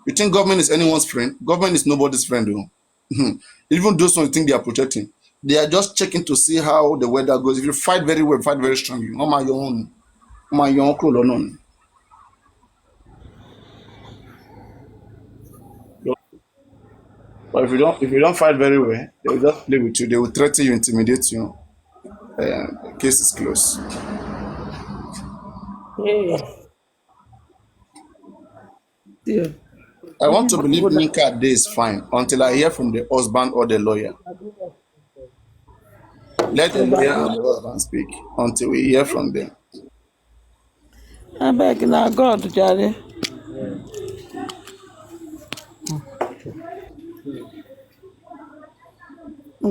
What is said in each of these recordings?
You think government is anyone's friend? Government is nobody's friend. Even those who think they are protecting, they are just checking to see how the weather goes. If you fight very well, fight very strong, you my own, my own colon. But if you don't fight very well, they will just play with you. They will threaten you, intimidate you. The case is closed. Hey, dear. I want to believe Nika Day is fine until I hear from the husband or the lawyer. Let the lawyer and the husband speak until we hear from them. I beg now, God, Jare.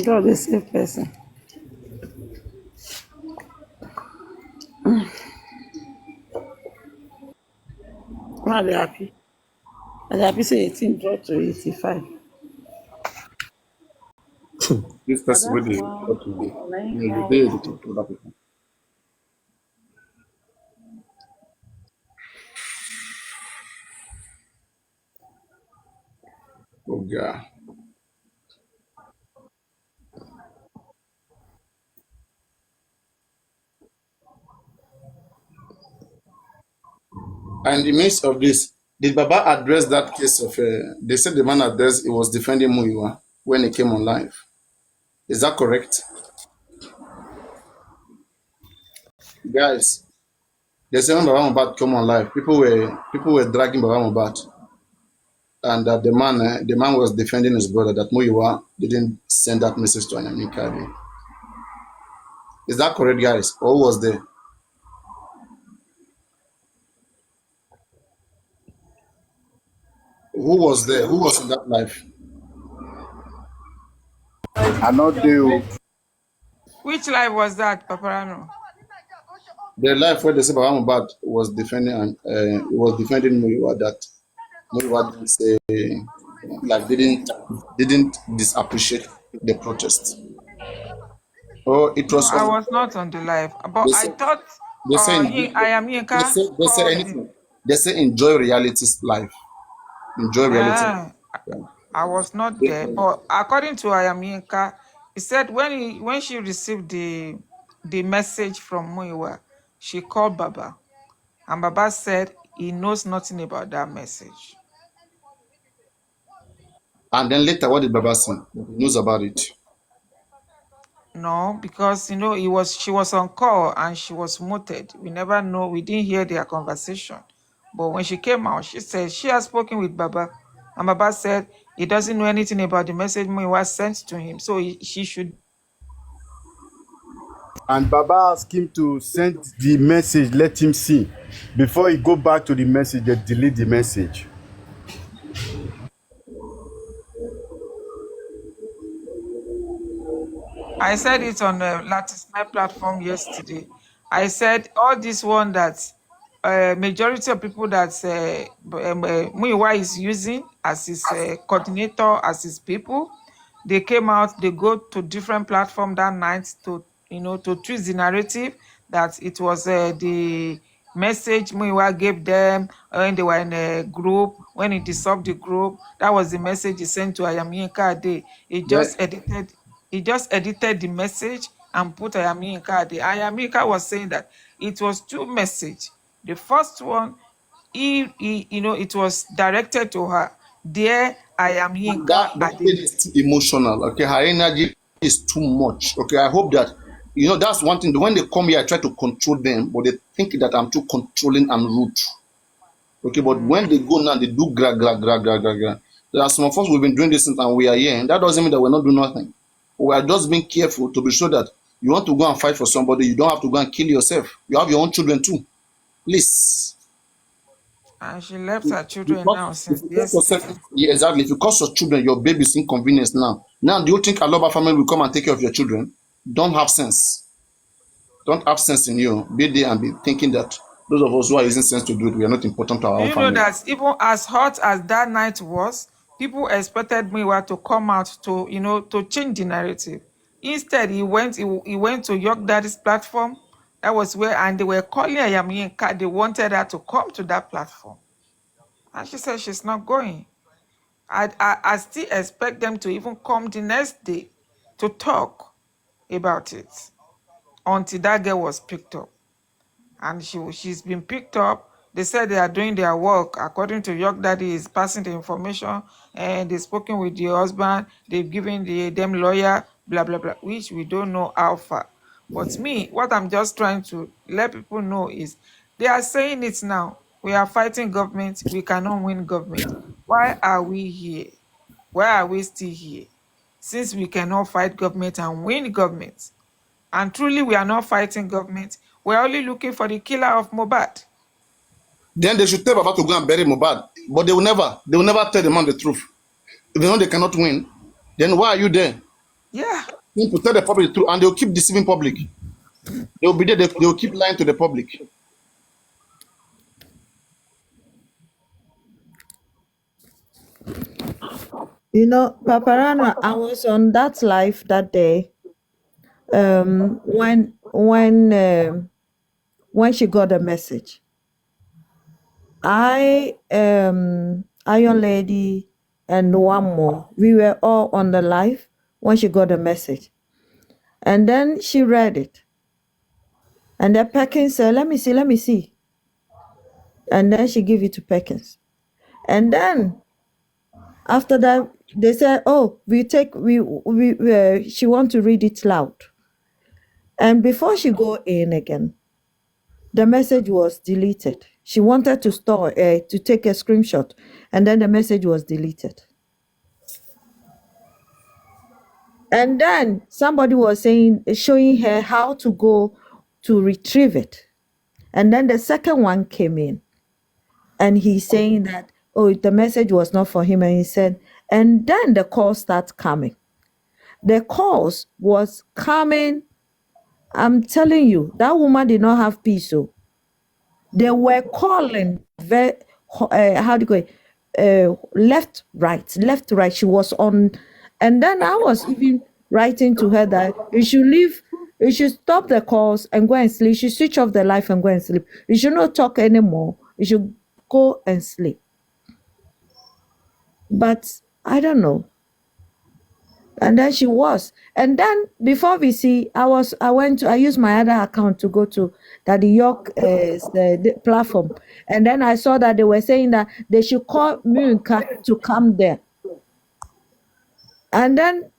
God is a safe person. I'm really happy. I'm happy say 18 dropped to 85. This person will be talk to you. They talk to other people. Oh God. And in the midst of this, did Baba address that case of? They said the man addressed he was defending Muiwa when he came on live. Is that correct, guys? They said when Baba Mohbad came on live, people were dragging Baba Mohbad, and that the man was defending his brother that Muiwa didn't send that message to Anyami Kadi. Is that correct, guys? Or who was there? Who was there? Who was in that live? I know they. Which live was that, Paparano? The live where they said Baba Mohbad was defending Muiwa, that Muiwa didn't say, like, didn't disappreciate the protest. Oh, it No, was I on. was not on the live, but They I say thought they say I am Yinka they say called the. anything. They say enjoy reality's life. Enjoy reality. Uh, Yeah. I was not there, They- but according to Ayamyinka, he said when she received the message from Muiwa, she called Baba, and Baba said he knows nothing about that message. And then later, what did Baba say? He knows about it. No, because she was on call and she was muted. We never know. We didn't hear their conversation. But when she came out, she said she has spoken with Baba, and Baba said he doesn't know anything about the message Muiwa sent to him, so she should. And Baba asked him to send the message, let him see. Before he go back to the message, they delete the message. I said it on the latest my platform yesterday. I said all this one that majority of people that Muiwa is using as his coordinator, as his people, they came out, they go to different platform that night to to twist the narrative that it was the message Muiwa gave them when they were in a group, when he dissolved the group. That was the message he sent to Ayamyinka Ade. He just edited the message and put Ayamyinka Ade. Ayamyinka was saying that it was two messages. The first one, it was directed to her. Dear And Ayamyinka that Ade. lady is too emotional. Okay, her energy is too much. Okay, I hope that that's one thing. When they come here, I try to control them, but they think that I'm too controlling and rude. Okay, but when they go now, they do gra gra gra gra gra gra. There are some of us who've been doing this since and we are here, and that doesn't mean that we're not doing nothing. We are just being careful to be sure that you want to go and fight for somebody, you don't have to go and kill yourself. You have your own children too. Please. And she left her children Because now if since you cause yesterday. yourself, yeah, exactly. If you cause your children, your baby's inconvenience now. Now, do you think Aloba family will come and take care of your children? Don't have sense. Don't have sense in you. Be there and be thinking that those of us who are using sense to do it, we are not important to our Do own you know family. that even as hot as that night was, people expected Muiwa to come out to, to change the narrative. Instead, he went to York Daddy's platform. That was where, and they were calling Ayamyinka. They wanted her to come to that platform. And she said she's not going. I still expect them to even come the next day to talk about it until that girl was picked up. And she's been picked up. They said they are doing their work according to York Daddy is passing the information, and they've spoken with the husband. They've given them lawyer, blah blah blah, which we don't know how far. But me, what I'm just trying to let people know is they are saying it now. We are fighting government. We cannot win government. Why are we here? Why are we still here? Since we cannot fight government and win government. And truly, we are not fighting government. We're only looking for the killer of Mohbad. Then they should tell Baba to go and bury Mohbad. But they will never tell the man the truth. If they know they cannot win, then why are you there? Yeah. You need to tell the public the truth, and they'll keep deceiving public. They'll be there, they'll keep lying to the public. You know, Paparana, I was on that live that day. When she got a message, Iron Lady and one more, we were all on the live when she got a message, and then she read it, and then Perkins said, "Let me see," and then she gave it to Perkins, and then after that they said, "Oh, she want to read it loud," and before she go in again, the message was deleted. She wanted to to take a screenshot, and then the message was deleted. And then somebody was showing her how to go to retrieve it. And then the second one came in, and he's saying that, oh, the message was not for him. And he said, and then the calls start coming. The calls was coming. I'm telling you, that woman did not have peace. So they were calling how do you go? Left, right. She was on, and then I was even writing to her that you should leave, you should stop the calls and go and sleep. You should switch off the light and go and sleep. You should not talk anymore. You should go and sleep. But I don't know. And then she was. And then before we see, I used my other account to go to Daddy York the platform. And then I saw that they were saying that they should call Munka to come there. And then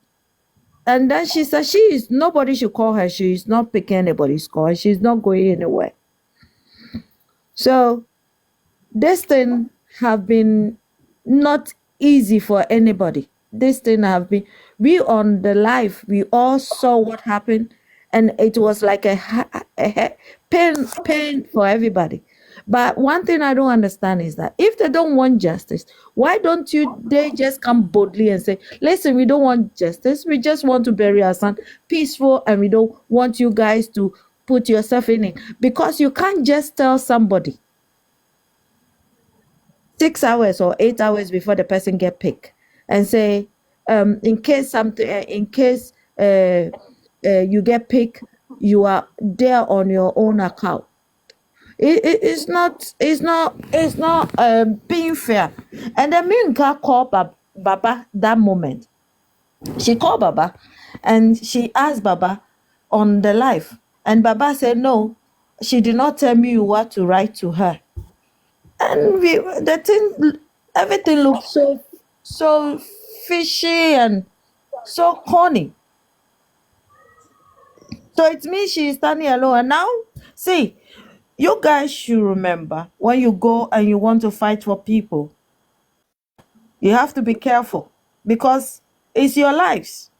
she said nobody should call her. She's not picking anybody's call. She's not going anywhere. So this thing have been not easy for anybody. This thing have been, we on the live, we all saw what happened, and it was like a pain for everybody. But one thing I don't understand is that if they don't want justice, why don't they just come boldly and say, listen, we don't want justice, we just want to bury our son peaceful, and we don't want you guys to put yourself in it. Because you can't just tell somebody 6 hours or 8 hours before the person get picked and say, in case you get picked, you are there on your own account. It's not being fair. And then Minka called Baba that moment. She called Baba and she asked Baba on the live, and Baba said no, she did not tell me what to write to her. And everything looked so fishy and so corny. So it means she is standing alone. And now, see, you guys should remember, when you go and you want to fight for people, you have to be careful, because it's your lives.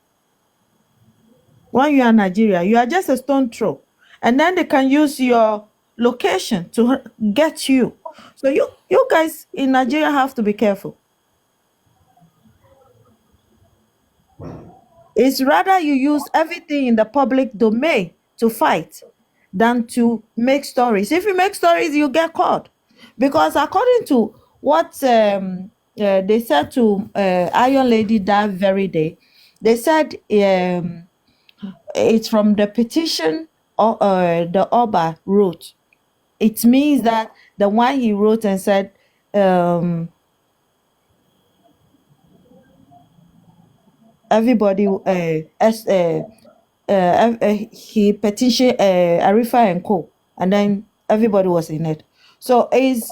When you are in Nigeria, you are just a stone throw, and then they can use your location to get you. So you guys in Nigeria have to be careful. It's rather you use everything in the public domain to fight than to make stories. If you make stories, you get caught. Because according to what they said to Iron Lady that very day, they said it's from the petition the Oba wrote. It means that the one he wrote and said everybody, he petitioned Arifa and Co, and then everybody was in it. So it's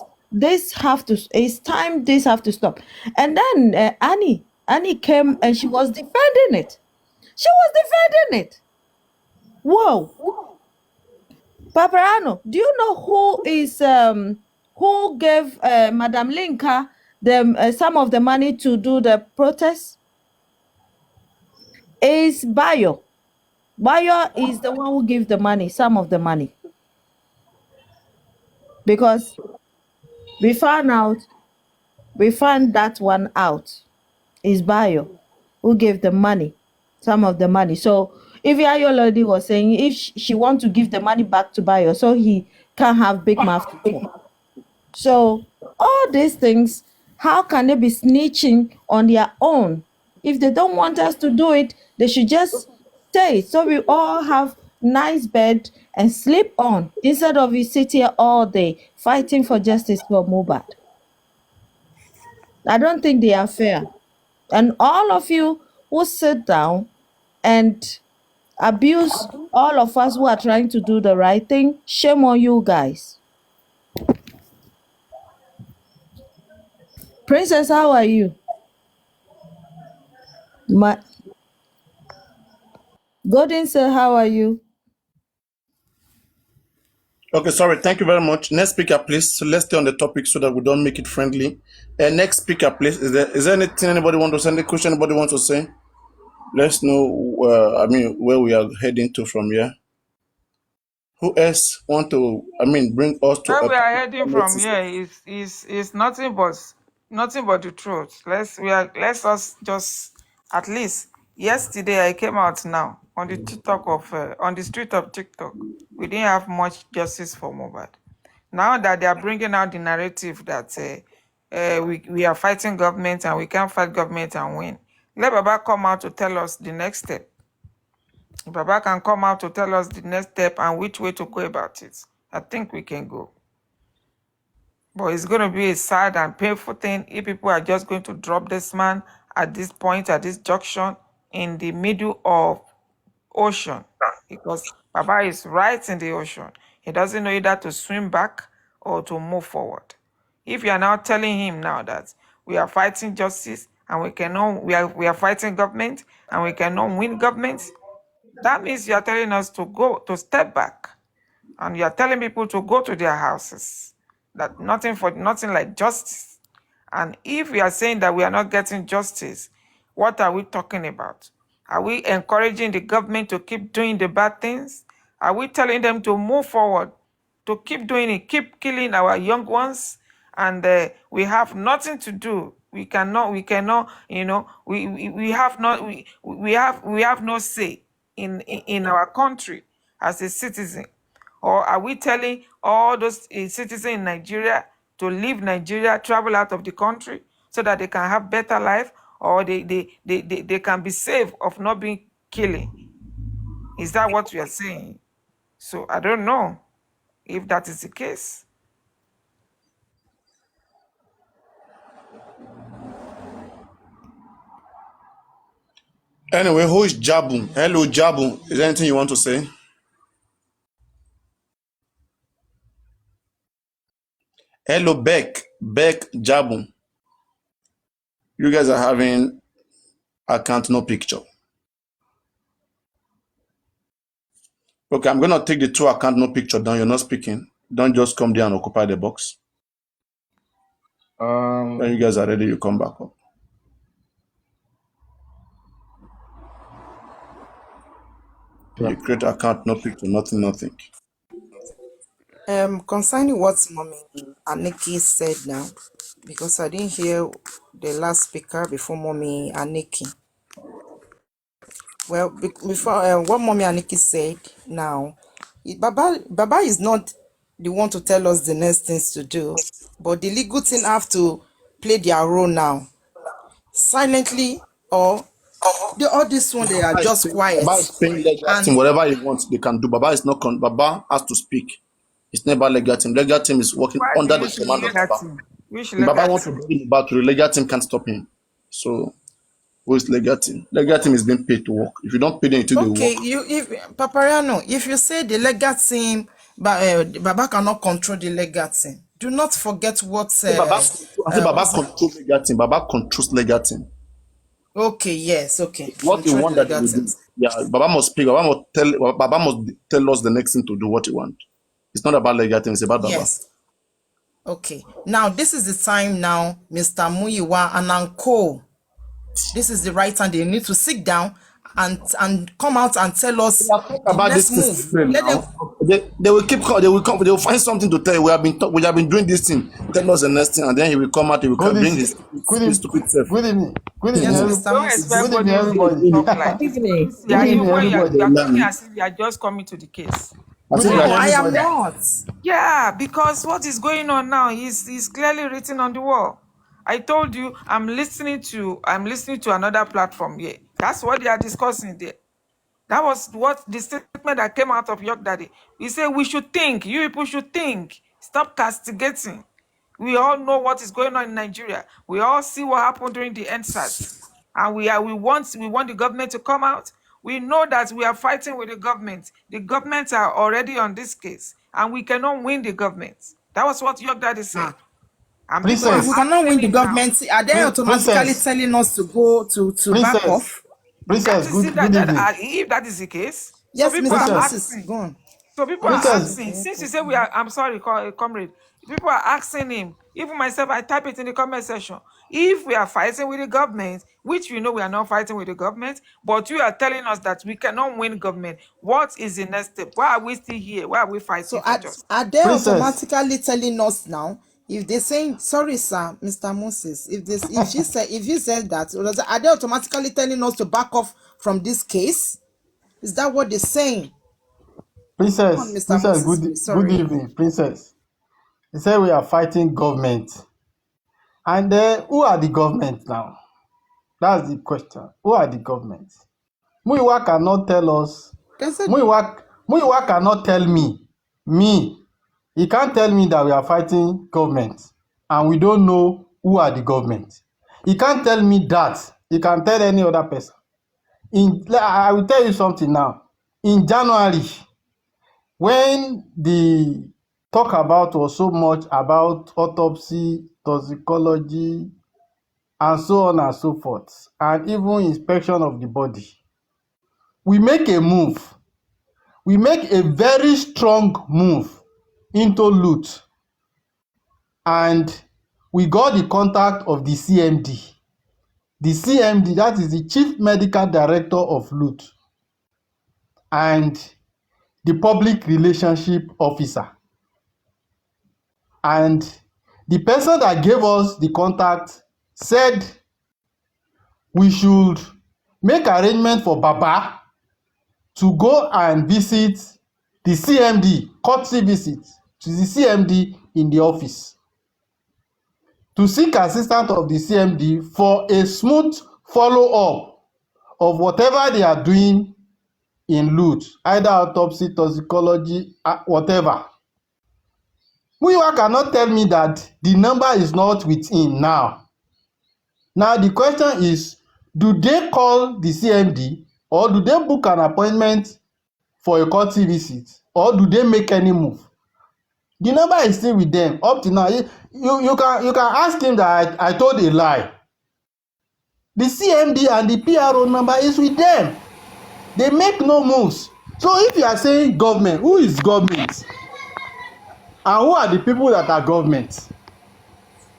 time this have to stop. And then Annie came and she was defending it. Whoa, Paparano, do you know who gave Madam Linka some of the money to do the protest? Is Bayo. Bayo is the one who gave the money, some of the money. Because we found that one out. Is Bayo who gave the money, some of the money. So if Ayolodi was saying if she want to give the money back to Bayo, so he can have big mouth to talk. So all these things, how can they be snitching on their own? If they don't want us to do it, they should just stay. So we all have nice bed and sleep on instead of we sit here all day fighting for justice for Mohbad. I don't think they are fair. And all of you who sit down and abuse all of us who are trying to do the right thing, shame on you guys. Princess, how are you? Golden sir, how are you? Okay, sorry. Thank you very much. Next speaker, please. So let's stay on the topic so that we don't make it friendly. Next speaker, please. Is there anything anybody want to say? Any question anybody want to say? Let's know. Where we are heading to from here. Who else want to? Bring us to. Where we are heading from here is nothing but the truth. Let's us just, at least yesterday I came out now on the on the street of TikTok. We didn't have much justice for Mohbad. Now that they are bringing out the narrative that we are fighting government and we can't fight government and win, let Baba come out to tell us the next step. If Baba can come out to tell us the next step and which way to go about it, I think we can go. But it's going to be a sad and painful thing if people are just going to drop this man at this point, at this junction, in the middle of ocean. Because Baba is right in the ocean. He doesn't know either to swim back or to move forward. If you are now telling him now that we are fighting justice and we are fighting government and we cannot win government, that means you are telling us to step back, and you are telling people to go to their houses. That nothing like justice. And if we are saying that we are not getting justice, what are we talking about? Are we encouraging the government to keep doing the bad things? Are we telling them to move forward, to keep doing it, keep killing our young ones? And we have nothing to do. We cannot, we have no say in our country as a citizen. Or are we telling all those citizens in Nigeria to leave Nigeria, travel out of the country so that they can have better life, or they can be safe of not being killing? Is that what we are saying? So I don't know if that is the case. Anyway, who is Jabu? Hello, Jabu. Is there anything you want to say? Hello, Beck Jabu. You guys are having account no picture. Okay, I'm gonna take the 2 account no picture down. You're not speaking. Don't just come there and occupy the box. When you guys are ready, you come back up. You create account no picture, nothing. Concerning what Mommy Aniki said now, because I didn't hear the last speaker before Mommy Aniki. Well, before what Mommy Aniki said now, Baba is not the one to tell us the next things to do, but the legal team have to play their role now, silently, or all this one they are just quiet. Baba is paying legal team whatever he wants, they can do. Baba is not. Baba has to speak. It's never legal team. Legal team is working under the command of Baba. Baba wants to bring him back to the legal team, can't stop him. So Who is legal team? Legal team is being paid to work. If you don't pay them to the Okay, work, if Papariano, if you say the legal team, but Baba cannot control the legal team, do not forget what. I say Baba What's that? controls legal team. Baba controls legal team. Okay, yes, okay. What he Control the want that legal we do. teams. Yeah, Baba must speak. Baba must tell us the next thing to do. What he want. It's not about legal team. It's about Baba. Yes. Okay. Now this is the time. Now, Mr. Muyiwa and Uncle. This is the right time. They need to sit down and come out and tell us We have talked the about next this move. thing Let them. now. They will keep. They will come. They will find something to tell you. We have been doing this thing. Tell us the next thing, and then he will come out. He will Good bring evening. his stupid self. Good evening. Good evening. Yes, Every, Mr. Don't Moses. expect good evening, everybody everybody. to talk like Good this. evening. Yeah, Good you evening, when you are everybody. talking as if you are just coming to the case. I Good think evening, No, I am everybody. not. Yeah, because what is going on now is clearly written on the wall. I told you I'm listening to another platform here. That's what they are discussing there. That was what the statement that came out of York Daddy. He said we should think. You people should think. Stop castigating. We all know what is going on in Nigeria. We all see what happened during the NSAS. And we want the government to come out. We know that we are fighting with the government. The government are already on this case, and we cannot win the government. That was what York Daddy said. And people So are if we Princess, cannot win asking the him now. government, are they automatically princess, telling us to go to back princess, off? That princess. is Good it. That evening. if that is the case, so Yes, people Mr. are Princess, Moses, asking. go on. So people are princess. asking, since you say we are, I'm sorry, comrade, people are asking him, even myself, I type it in the comment section. If we are fighting with the government, which we know we are not fighting with the government, but you are telling us that we cannot win government, what is the next step? Why are we still here? Why are we So fighting for justice? are they Princess, automatically telling us now? If they saying sorry, sir, Mr. Moses, if you said that, are they automatically telling us to back off from this case? Is that what they're saying? Come on, Mr. princess. Moses, Good, please. good Sorry. evening, princess. They say we are fighting government, and who are the government now? That's the question. Who are the government? Muiwa cannot tell us. They said Muiwa cannot tell me. He can't tell me that we are fighting government, and we don't know who are the government. He can't tell me that. He can tell any other person. I will tell you something now. In January, when the talk about was so much about autopsy, toxicology, and so on and so forth, and even inspection of the body, we make a move. We make a very strong move into loot, and we got the contact of the CMD. The CMD, that is the Chief Medical Director of loot, and the Public Relationship Officer. And the person that gave us the contact said we should make arrangement for Baba to go and visit the CMD, courtesy visit to the CMD in the office, to seek assistance of the CMD for a smooth follow-up of whatever they are doing in loot, either autopsy, toxicology, whatever. Muyiwa cannot tell me that the number is not with him now. Now the question is, do they call the CMD or do they book an appointment for a courtesy visit, or do they make any move? The number is still with them up to now. You can ask him that I told a lie. The CMD and the PRO number is with them. They make no moves. So if you are saying government, who is government? And who are the people that are government?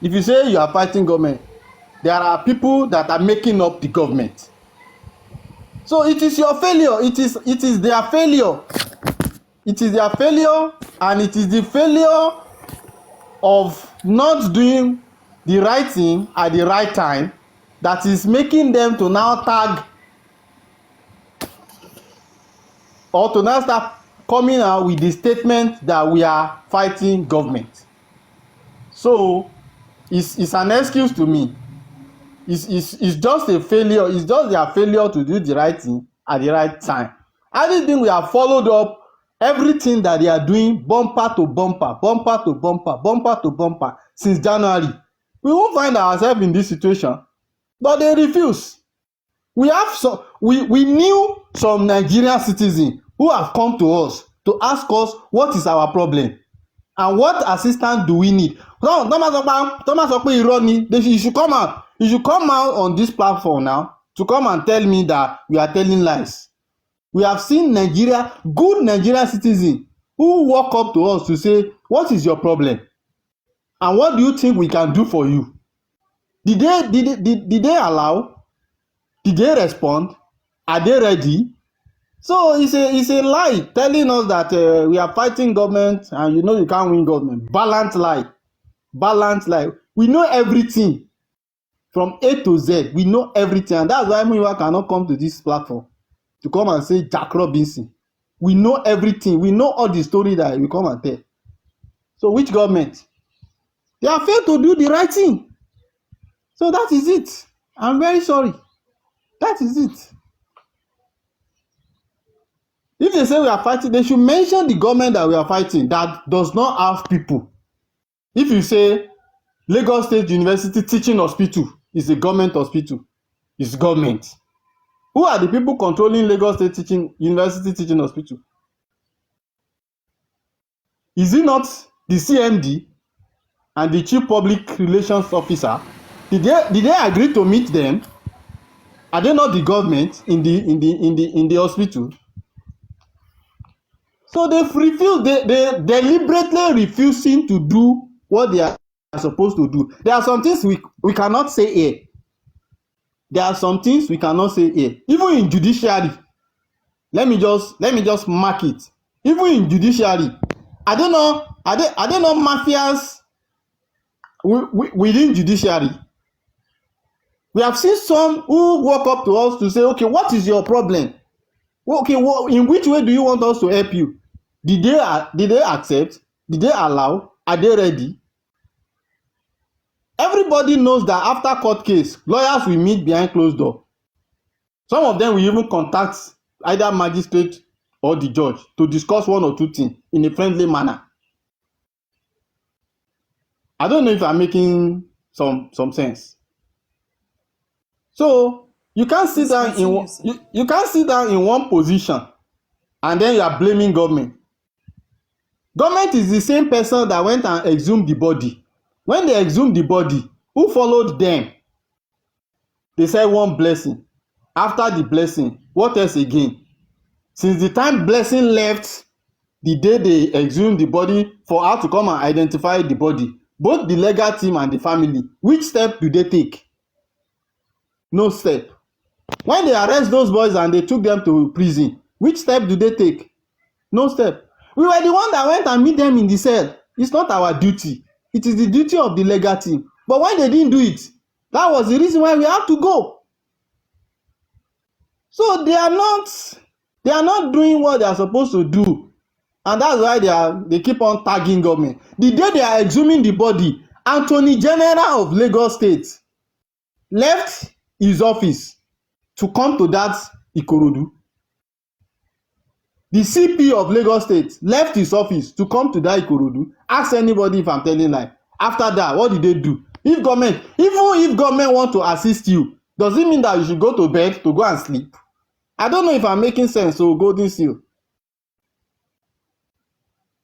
If you say you are fighting government, there are people that are making up the government. So it is your failure. It is their failure. It is their failure, and it is the failure of not doing the right thing at the right time that is making them to now tag or to now start coming out with the statement that we are fighting government. So it's an excuse to me. It's just a failure. It's just their failure to do the right thing at the right time. I think we have followed up everything that they are doing bumper to bumper, bumper to bumper, bumper to bumper since January. We won't find ourselves in this situation, but they refuse. we knew some Nigerian citizens who have come to us to ask us what is our problem and what assistance do we need. No, Thomas Okpe, you should come out. You should come out on this platform now to come and tell me that we are telling lies. We have seen good Nigerian citizens who walk up to us to say, what is your problem? And what do you think we can do for you? Did they allow? Did they respond? Are they ready? So it's a lie telling us that we are fighting government and you can't win government. Balanced lie. We know everything from A to Z. We know everything, and that's why Muyiwa cannot come to this platform to come and say Jack Robinson. We know everything. We know all the story that we come and tell. So which government? They have failed to do the right thing. So that is it. I'm very sorry. That is it. If they say we are fighting, they should mention the government that we are fighting that does not have people. If you say Lagos State University Teaching Hospital is a government hospital, it's government. Who are the people controlling Lagos State University Teaching Hospital? Is it not the CMD and the Chief Public Relations Officer? Did they agree to meet them? Are they not the government in the hospital? So they deliberately refusing to do what they are supposed to do. There are some things we cannot say here. There are some things we cannot say here. Even in judiciary, let me just mark it. Even in judiciary, I don't know mafias within judiciary. We have seen some who walk up to us to say, okay, what is your problem? Okay, in which way do you want us to help you? Did they accept? Did they allow? Are they ready? Everybody knows that after court case, lawyers will meet behind closed door. Some of them will even contact either magistrate or the judge to discuss one or two things in a friendly manner. I don't know if I'm making some sense. So you can't sit down you can't sit down in one position and then you are blaming government. Government is the same person that went and exhumed the body. When they exhumed the body, who followed them? They said one blessing. After the blessing, what else again? Since the time blessing left, the day they exhumed the body for her to come and identify the body, both the legal team and the family, which step do they take? No step. When they arrest those boys and they took them to prison, which step do they take? No step. We were the one that went and meet them in the cell. It's not our duty. It is the duty of the legal team. But when they didn't do it, that was the reason why we had to go. So they are not doing what they are supposed to do. And that's why they keep on tagging government. The day they are exhuming the body, Attorney General of Lagos State left his office to come to that Ikorodu. The CP of Lagos State left his office to come to that Ikorodu. Ask anybody if I'm telling lie. After that, what did they do? Even if government want to assist you, does it mean that you should go to bed to go and sleep? I don't know if I'm making sense. So Golden Seal.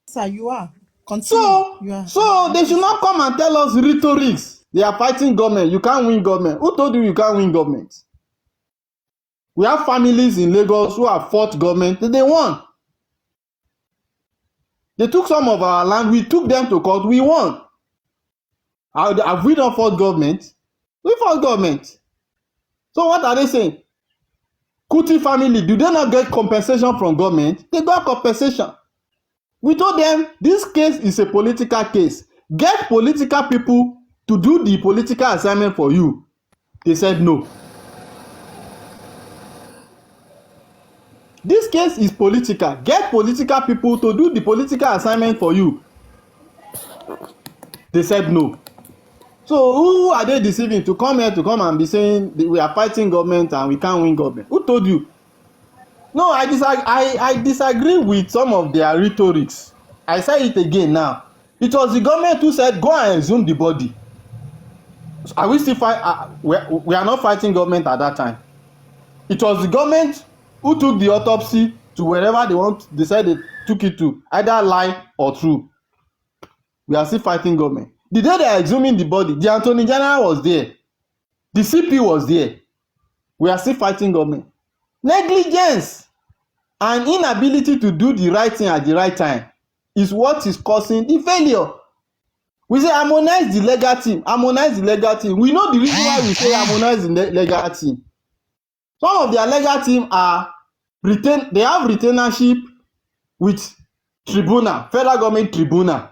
Sir, you are. Continue. So they should not come and tell us rhetorics. They are fighting government. You can't win government. Who told you can't win government? We have families in Lagos who have fought government. They won. They took some of our land. We took them to court. We won. Have we not fought government? We fought government. So what are they saying? Kuti family, do they not get compensation from government? They got compensation. We told them this case is a political case. Get political people to do the political assignment for you. They said no. This case is political. Get political people to do the political assignment for you. They said no. So who are they deceiving to come here to come and be saying we are fighting government and we can't win government? Who told you? No, I disagree with some of their rhetorics. I say it again now. It was the government who said go and exhume the body. Are we still fight? We are not fighting government at that time. It was the government who took the autopsy to wherever they want, decide they took it to, either lie or true. We are still fighting government. The day they are exhuming the body, the Attorney General was there, the CP was there. We are still fighting government. Negligence and inability to do the right thing at the right time is what is causing the failure. We say harmonize the legal team, harmonize the legal team. We know the reason why we say harmonize the legal team. Some of their legal team are they have retainership with tribunal, federal government tribunal,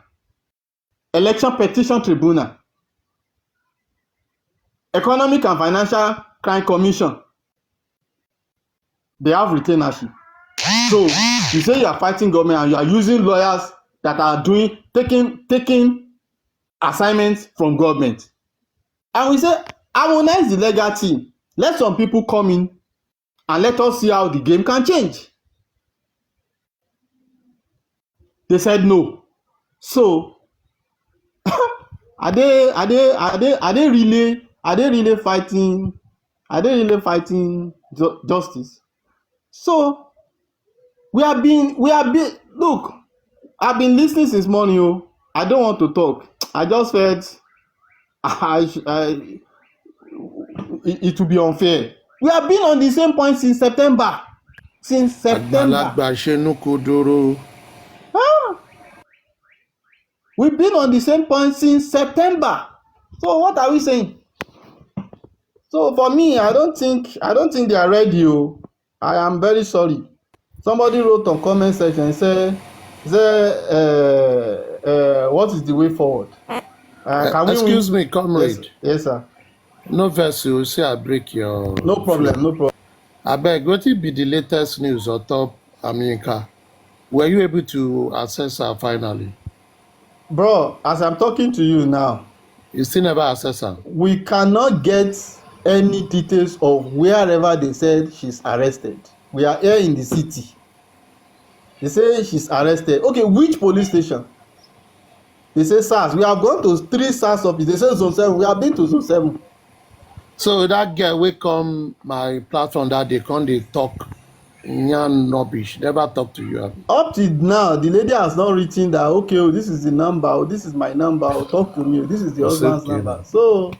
election petition tribunal, economic and financial crime commission. They have retainership. So you say you are fighting government and you are using lawyers that are taking assignments from government. And we say harmonize the legal team. Let some people come in and let us see how the game can change. They said no. So are they really fighting justice? So we have been look, I've been listening since morning. Oh, I don't want to talk. I just felt it would be unfair. We have been on the same point since September. Àgbàlagbà ṣenú kodoro. We've been on the same point since September. So what are we saying? So for me, I don't think they are ready. Oh. I am very sorry. Somebody wrote on comment section and said, what is the way forward? Excuse me, comrade. Yes, sir. No verse, you say I break your. No problem, no problem. I beg, what will be the latest news on top Aminka? Were you able to access her finally? Bro, as I'm talking to you now, you still never access her? We cannot get any details of wherever they said she's arrested. We are here in the city. They say she's arrested. Okay, which police station? They say SARS. We have gone to 3 SARS offices. They say Zone 7. We have been to Zone 7. So that girl will come my platform that they come, they talk. Nyan rubbish. Never talk to you. Up till now, the lady has not written that, okay, oh, this is the number, oh, this is my number, oh, talk to me, oh, this is the husband's number. So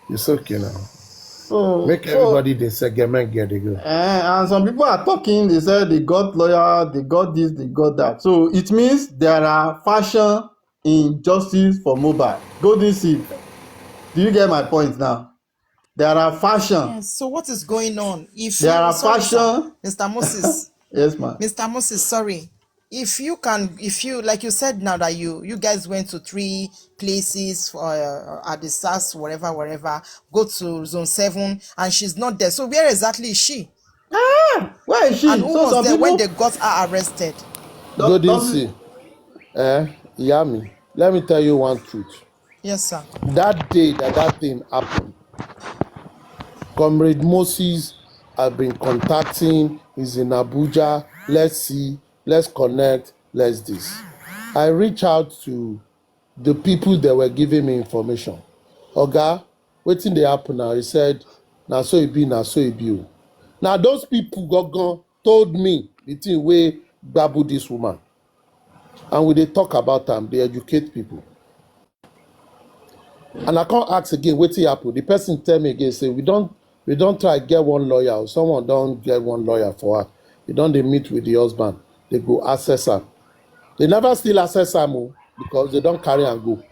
it's okay now. Make everybody the segment get it good. And some people are talking, they said they got lawyer, they got this, they got that. So it means there are fashion in justice for Mohbad. Golden Seed. Do you get my point now? There are fashion. Yes, so what is going on? There are fashion. Mr. Moses. Yes, ma'am. Mr. Moses, sorry. If you like you said now that you guys went to 3 places at the SARS, wherever, go to Zone 7 and she's not there. So where exactly is she? Where is she? And who was there when they got her arrested? Go this see. Yami, let me tell you one truth. Yes, sir. That day that thing happened, Comrade Moses have been contacting, he's in Abuja, let's see, let's connect, let's this. I reached out to the people that were giving me information. Oga, wetin dey happen now? He said, na so e be, na so e be. Now those people gone told me the thing wey gbabu this woman. And we dey talk about them, they educate people. And I can't ask again, wetin happen? The person tell me again, say, we don't try get one lawyer, or someone don't get one lawyer for her. They don't meet with the husband. They go assess her. They never still assess her because they don't carry and go.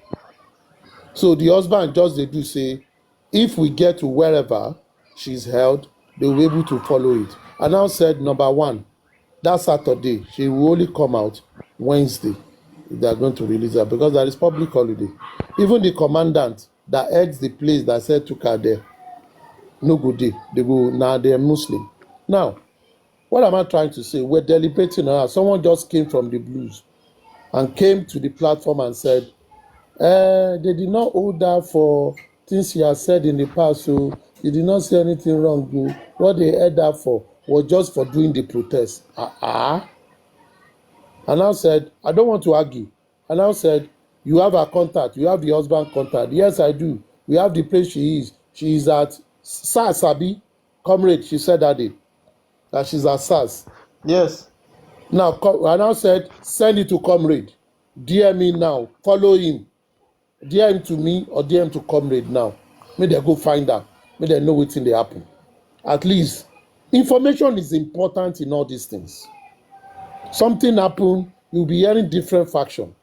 So the husband just they do say, if we get to wherever she's held, they will be able to follow it. I now said, number 1, that Saturday, she will only come out Wednesday if they are going to release her because there is public holiday. Even the commandant that heads the place that said took her there, no good day. They go, now they're Muslim. Now, what am I trying to say? We're deliberating on her. Someone just came from the blues and came to the platform and said, they did not hold her for things she has said in the past, so they did not say anything wrong. What they held her for was just for doing the protest. And I said, I don't want to argue. And I said, you have her contact. You have the husband contact. Yes, I do. We have the place she is. She is at Sabi. Comrade, she said that day that she's a SAS. Yes. Now, I now said, send it to Comrade. DM me now. Follow him. DM to me or DM to Comrade now. May they go find out. May they know what's in the happen. At least, information is important in all these things. Something happen, you'll be hearing different faction.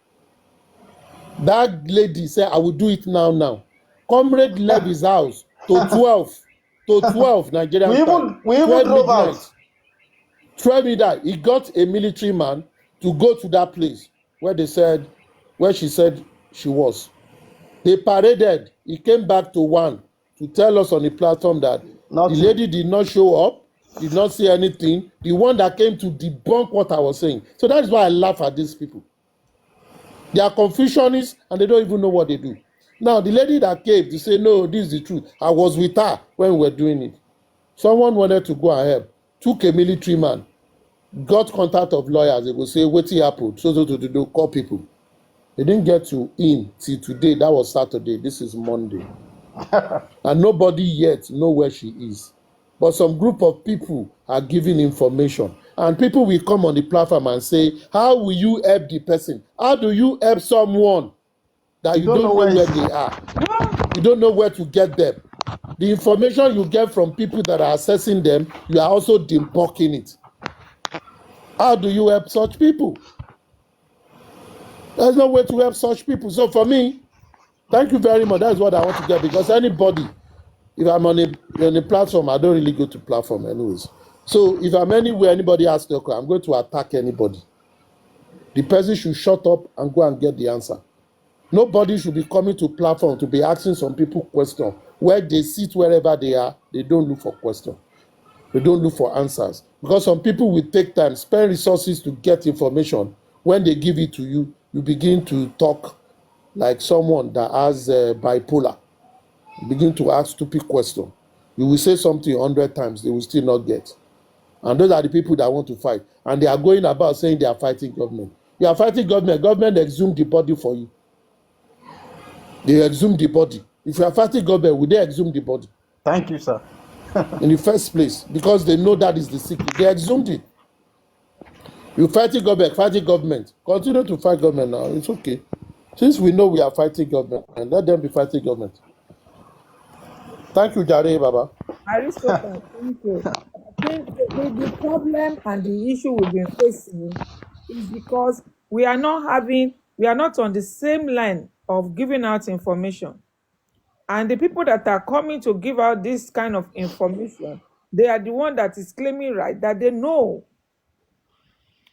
That lady said, I will do it now. Comrade left his house to 12 Nigerian We time. even 12 drove out. midnight. 12 midnight. He got a military man to go to that place where she said she was. They paraded. He came back to 1 to tell us on the platform that Nothing. the lady did not show up, did not say anything. The one that came to debunk what I was saying. So that is why I laugh at these people. They are confusionists and they don't even know what they do. Now, the lady that came to say, no, this is the truth. I was with her when we were doing it. Someone wanted to go ahead, took a military man, got contact of lawyers. They will say, what happened? So to do, call people. They didn't get to in till today. That was Saturday. This is Monday. And nobody yet know where she is. But some group of people are giving information. And people will come on the platform and say, how will you help the person? How do you help someone that you don't know where they are? You don't know where to get them. The information you get from people that are assessing them, you are also debunking it. How do you help such people? There's no way to help such people. So for me, thank you very much. That's what I want to get, because anybody, if I'm on a platform, I don't really go to platform anyways. So if I'm anywhere, anybody asks the question, I'm going to attack anybody. The person should shut up and go and get the answer. Nobody should be coming to platform to be asking some people questions where they sit wherever they are. They don't look for questions. They don't look for answers. Because some people will take time, spend resources to get information. When they give it to you, you begin to talk like someone that has bipolar. You begin to ask stupid questions. You will say something 100 times, they will still not get. And those are the people that want to fight. And they are going about saying they are fighting government. You are fighting government. Government exhumed the body for you. They exhumed the body. If you are fighting government, will they exhume the body? Thank you, sir. In the first place, because they know that is the secret. They exhumed it. You fighting government. Continue to fight government now. It's okay. Since we know we are fighting government, and let them be fighting government. Thank you, Jare Baba. Aristotle, thank you. I think the problem and the issue we've been facing is because we are not on the same line of giving out information. And the people that are coming to give out this kind of information, they are the one that is claiming right, that they know.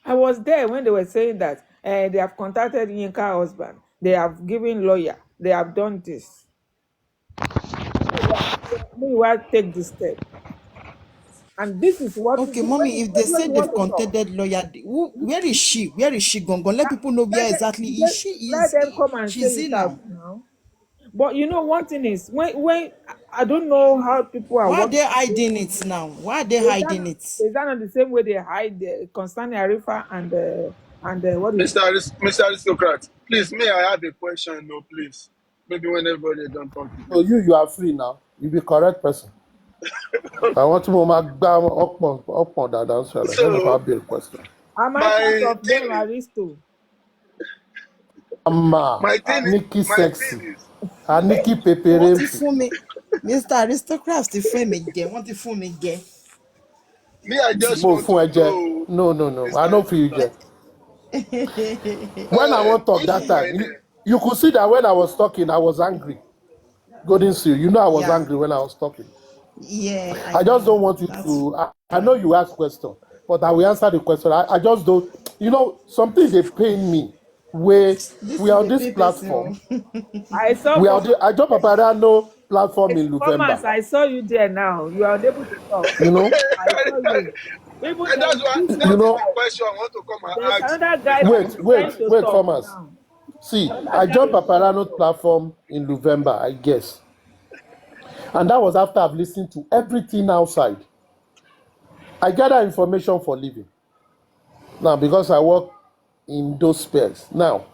I was there when they were saying that they have contacted Yinka husband, they have given lawyer, they have done this. We will take this step. And this is what... Okay, mommy, if they say they've contacted lawyer, where is she? Where is she gone? Let people know where exactly is she is. Let them come and She's say in it out now. But you know, one thing is, when I don't know how people are... Why are they hiding it now? Why are they hiding it? Is that not the same way they hide concerning Arifa and what is it? Mr. Aristocrat, please, may I have a question? No, please. Maybe when everybody is done talking. So you are free now. You be correct person. I want to move up on that answer. Let me have a question. Am I part of them, Aristo? My thing Nikki sexy. is, Nikki Wọ́n pepere. ti fún mi. Mr. Aristocrat ti fún mi jẹ. Wọ́n ti fún mi jẹ. me, I just Mo want fún to ẹ know. No. I don't feel you jẹ. When I want to talk that time, you could see that when I was talking, I was angry. Golden Seal, you know I was Yeah. angry when I was talking. Yeah. I just don't want you to. I know you ask question, but I will answer the question. I just don't. You know, something they pain me. Where we are on this platform. I saw... I job Paparano platform in November. Thomas, I saw you there now. You are unable to talk. You know. I saw you. Even And that's why that's You know- the question I want to come and there's ask. another guy that is trying to wait, talk Thomas. now. See, I joined Paparano platform in November, I guess. And that was after I've listened to everything outside. I gather information for living. Now, because I work in those spheres. Now,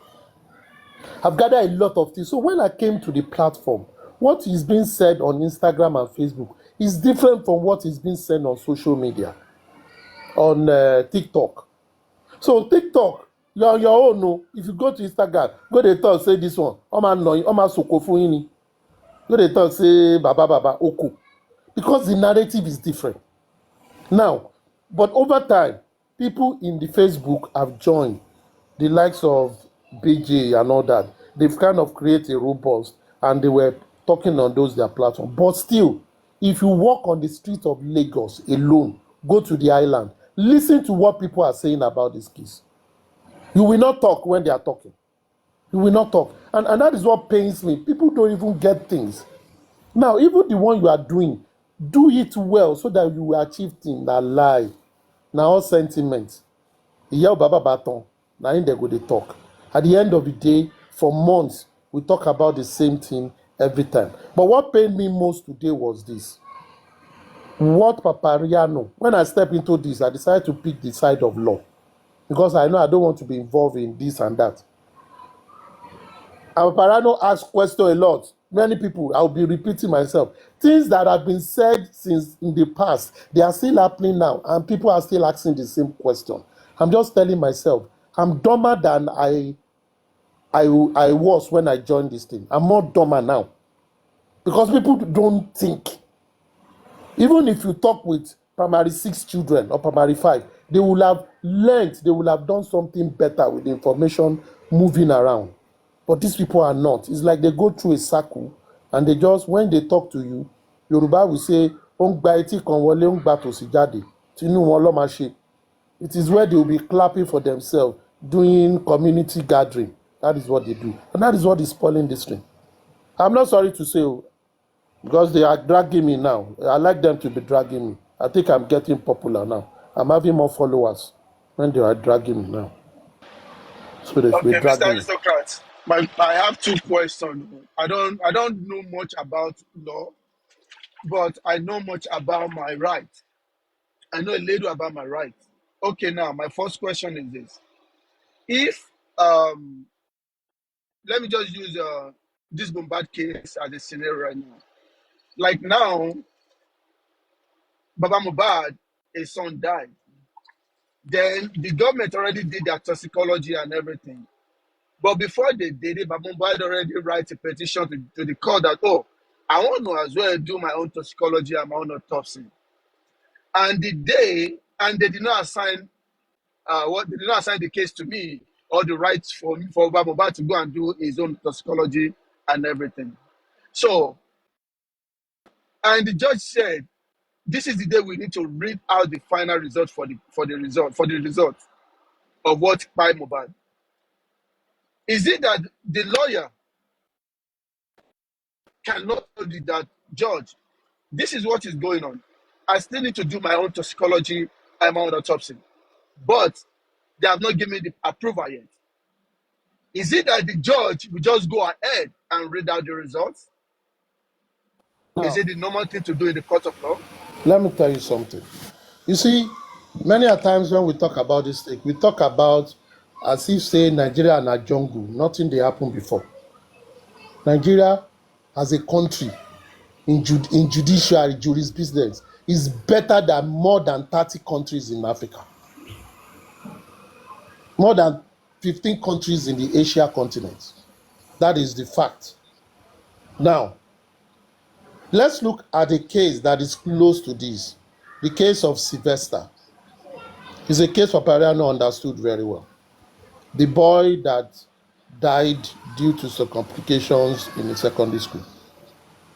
I've gathered a lot of things. So when I came to the platform, what is being said on Instagram and Facebook is different from what is being said on social media, on TikTok. So TikTok, you're on your own. No, if you go to Instagram, go to talk say this one. Oma soko fun yin ni. Go to talk say baba oko, because the narrative is different now. But over time, people in the Facebook have joined the likes of BJ and all that. They've kind of created a robust, and they were talking on those their platform. But still, if you walk on the street of Lagos alone, go to the island, listen to what people are saying about this case. You will not talk when they are talking. You will not talk. And that is what pains me. People don't even get things. Now, even the one you are doing, do it well so that you will achieve things that lie. Now, all sentiments. Ìyá baba baton. Now, in they go they talk. At the end of the day, for months, we talk about the same thing every time. But what pained me most today was this. What Papariano, when I step into this, I decided to pick the side of law, because I know I don't want to be involved in this and that. And Papariano asks questions a lot. Many people, I'll be repeating myself. Things that have been said since in the past, they are still happening now, and people are still asking the same question. I'm just telling myself, I'm dumber than I was when I joined this thing. I'm more dumber now, because people don't think. Even if you talk with primary 6 children or primary 5, they will have learned, they will have done something better with the information moving around. But these people are not. It's like they go through a circle, and they just, when they talk to you, Yoruba will say, "Ó ń gba etí kan wọlé, ó ń gba tòsí jáde. Tinú wọn ló máa ṣe." It is where they will be clapping for themselves, doing community gathering. That is what they do. And that is what is spoiling this thing. I'm not sorry to say, because they are dragging me now. I like them to be dragging me. I think I'm getting popular now. I'm having more followers when they are dragging me now. So they Okay, be Mr. dragging me. Aristocrat. I have 2 questions. I don't know much about law, but I know much about my right. I know a little about my right. Okay, now my first question is this: if let me just use this Bombard case as a scenario right now. Like now, Baba Mubad, his son died. Then the government already did their toxicology and everything. But before they did it, Baba Mubad already write a petition to the court that, oh, I want to as well do my own toxicology and my own autopsy. And they did not assign they did not assign the case to me, or the rights for Baba Mubad to go and do his own toxicology and everything. So, and the judge said, this is the day we need to read out the final result for the result of what by Mubad. Is it that the lawyer cannot tell you that, Judge, this is what is going on. I still need to do my own toxicology and my own autopsy, but they have not given me the approval yet? Is it that the judge will just go ahead and read out the results? Is Now, it the normal thing to do in the court of law? let me tell you something. You see, many a times when we talk about this thing, we talk about as if say Nigeria and a jungle, nothing they happened before. Nigeria as a country in judiciary, jurisprudence, is better than more than 30 countries in Africa. More than 15 countries in the Asia continent. That is the fact. Now, let's look at a case that is close to this. The case of Sylvester. It's a case Papariano understood very well. The boy that died due to some complications in the secondary school.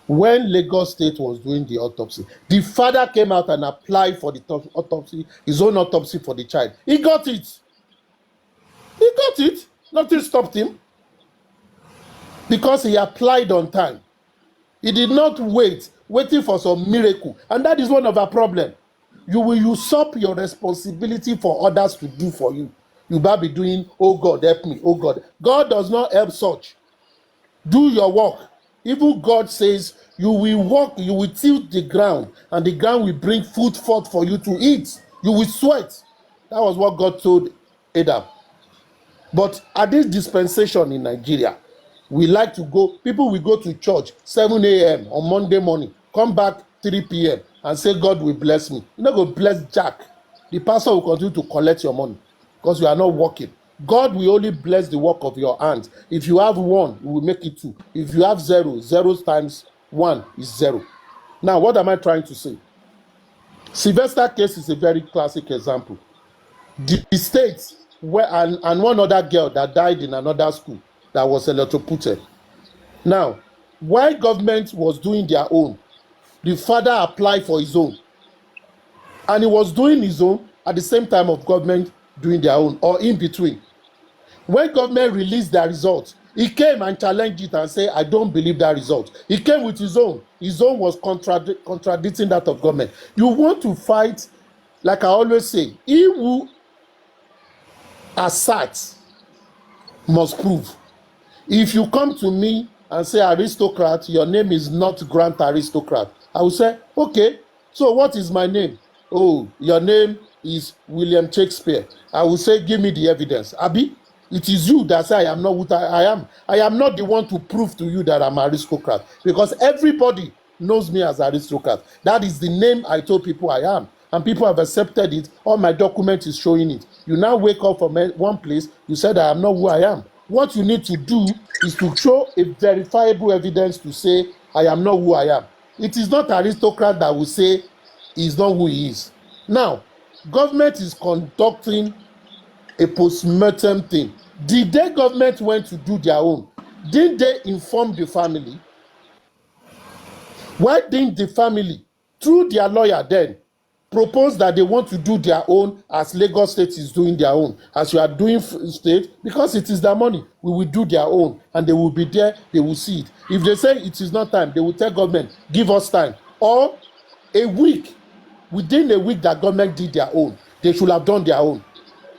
When Lagos State was doing the autopsy, the father came out and applied for the autopsy, his own autopsy for the child. He got it. He got it. Nothing stopped him, because he applied on time. He did not waiting for some miracle. And that is one of our problems. You will usurp your responsibility for others to do for you. You better be doing, oh God, help me, oh God. God does not help such. Do your work. Even God says, you will walk, you will tilt the ground, and the ground will bring food forth for you to eat. You will sweat. That was what God told Adam. But at this dispensation in Nigeria, We like to go, people will go to church 7 a.m. on Monday morning, come back 3 p.m. and say, God will bless me. You're not going to bless Jack. The pastor will continue to collect your money because you are not working. God will only bless the work of your hands. If you have one, he will make it two. If you have zero, zero times one is zero. Now, what am I trying to say? Sylvester case is a very classic example. The state where and one other girl that died in another school that was electrocuted. Now, while government was doing their own, the father applied for his own, and he was doing his own at the same time of government doing their own, or in between. When government released their results, he came and challenged it and said, I don't believe that result. He came with his own. His own was contradicting that of government. You want to fight, like I always say, he who asserts must prove. If you come to me and say aristocrat, your name is not Grant Aristocrat, I will say, okay, so what is my name? Oh, your name is William Shakespeare. I will say, give me the evidence. Abi, it is you that say I am not what I am. I am not the one to prove to you that I'm aristocrat, because everybody knows me as aristocrat. That is the name I told people I am, and people have accepted it. All my document is showing it. You now wake up from one place, you said I am not who I am. What you need to do is to show a verifiable evidence to say I am not who I am. It is not aristocrat that will say he is not who he is. Now, government is conducting a post-mortem thing. The day government went to do their own, didn't they inform the family? Why didn't the family, through their lawyer then, propose that they want to do their own as Lagos State is doing their own, as you are doing state? Because it is their money, we will do their own, and they will be there, they will see it. If they say it is not time, they will tell government, give us time. Or a week, within a week that government did their own, they should have done their own.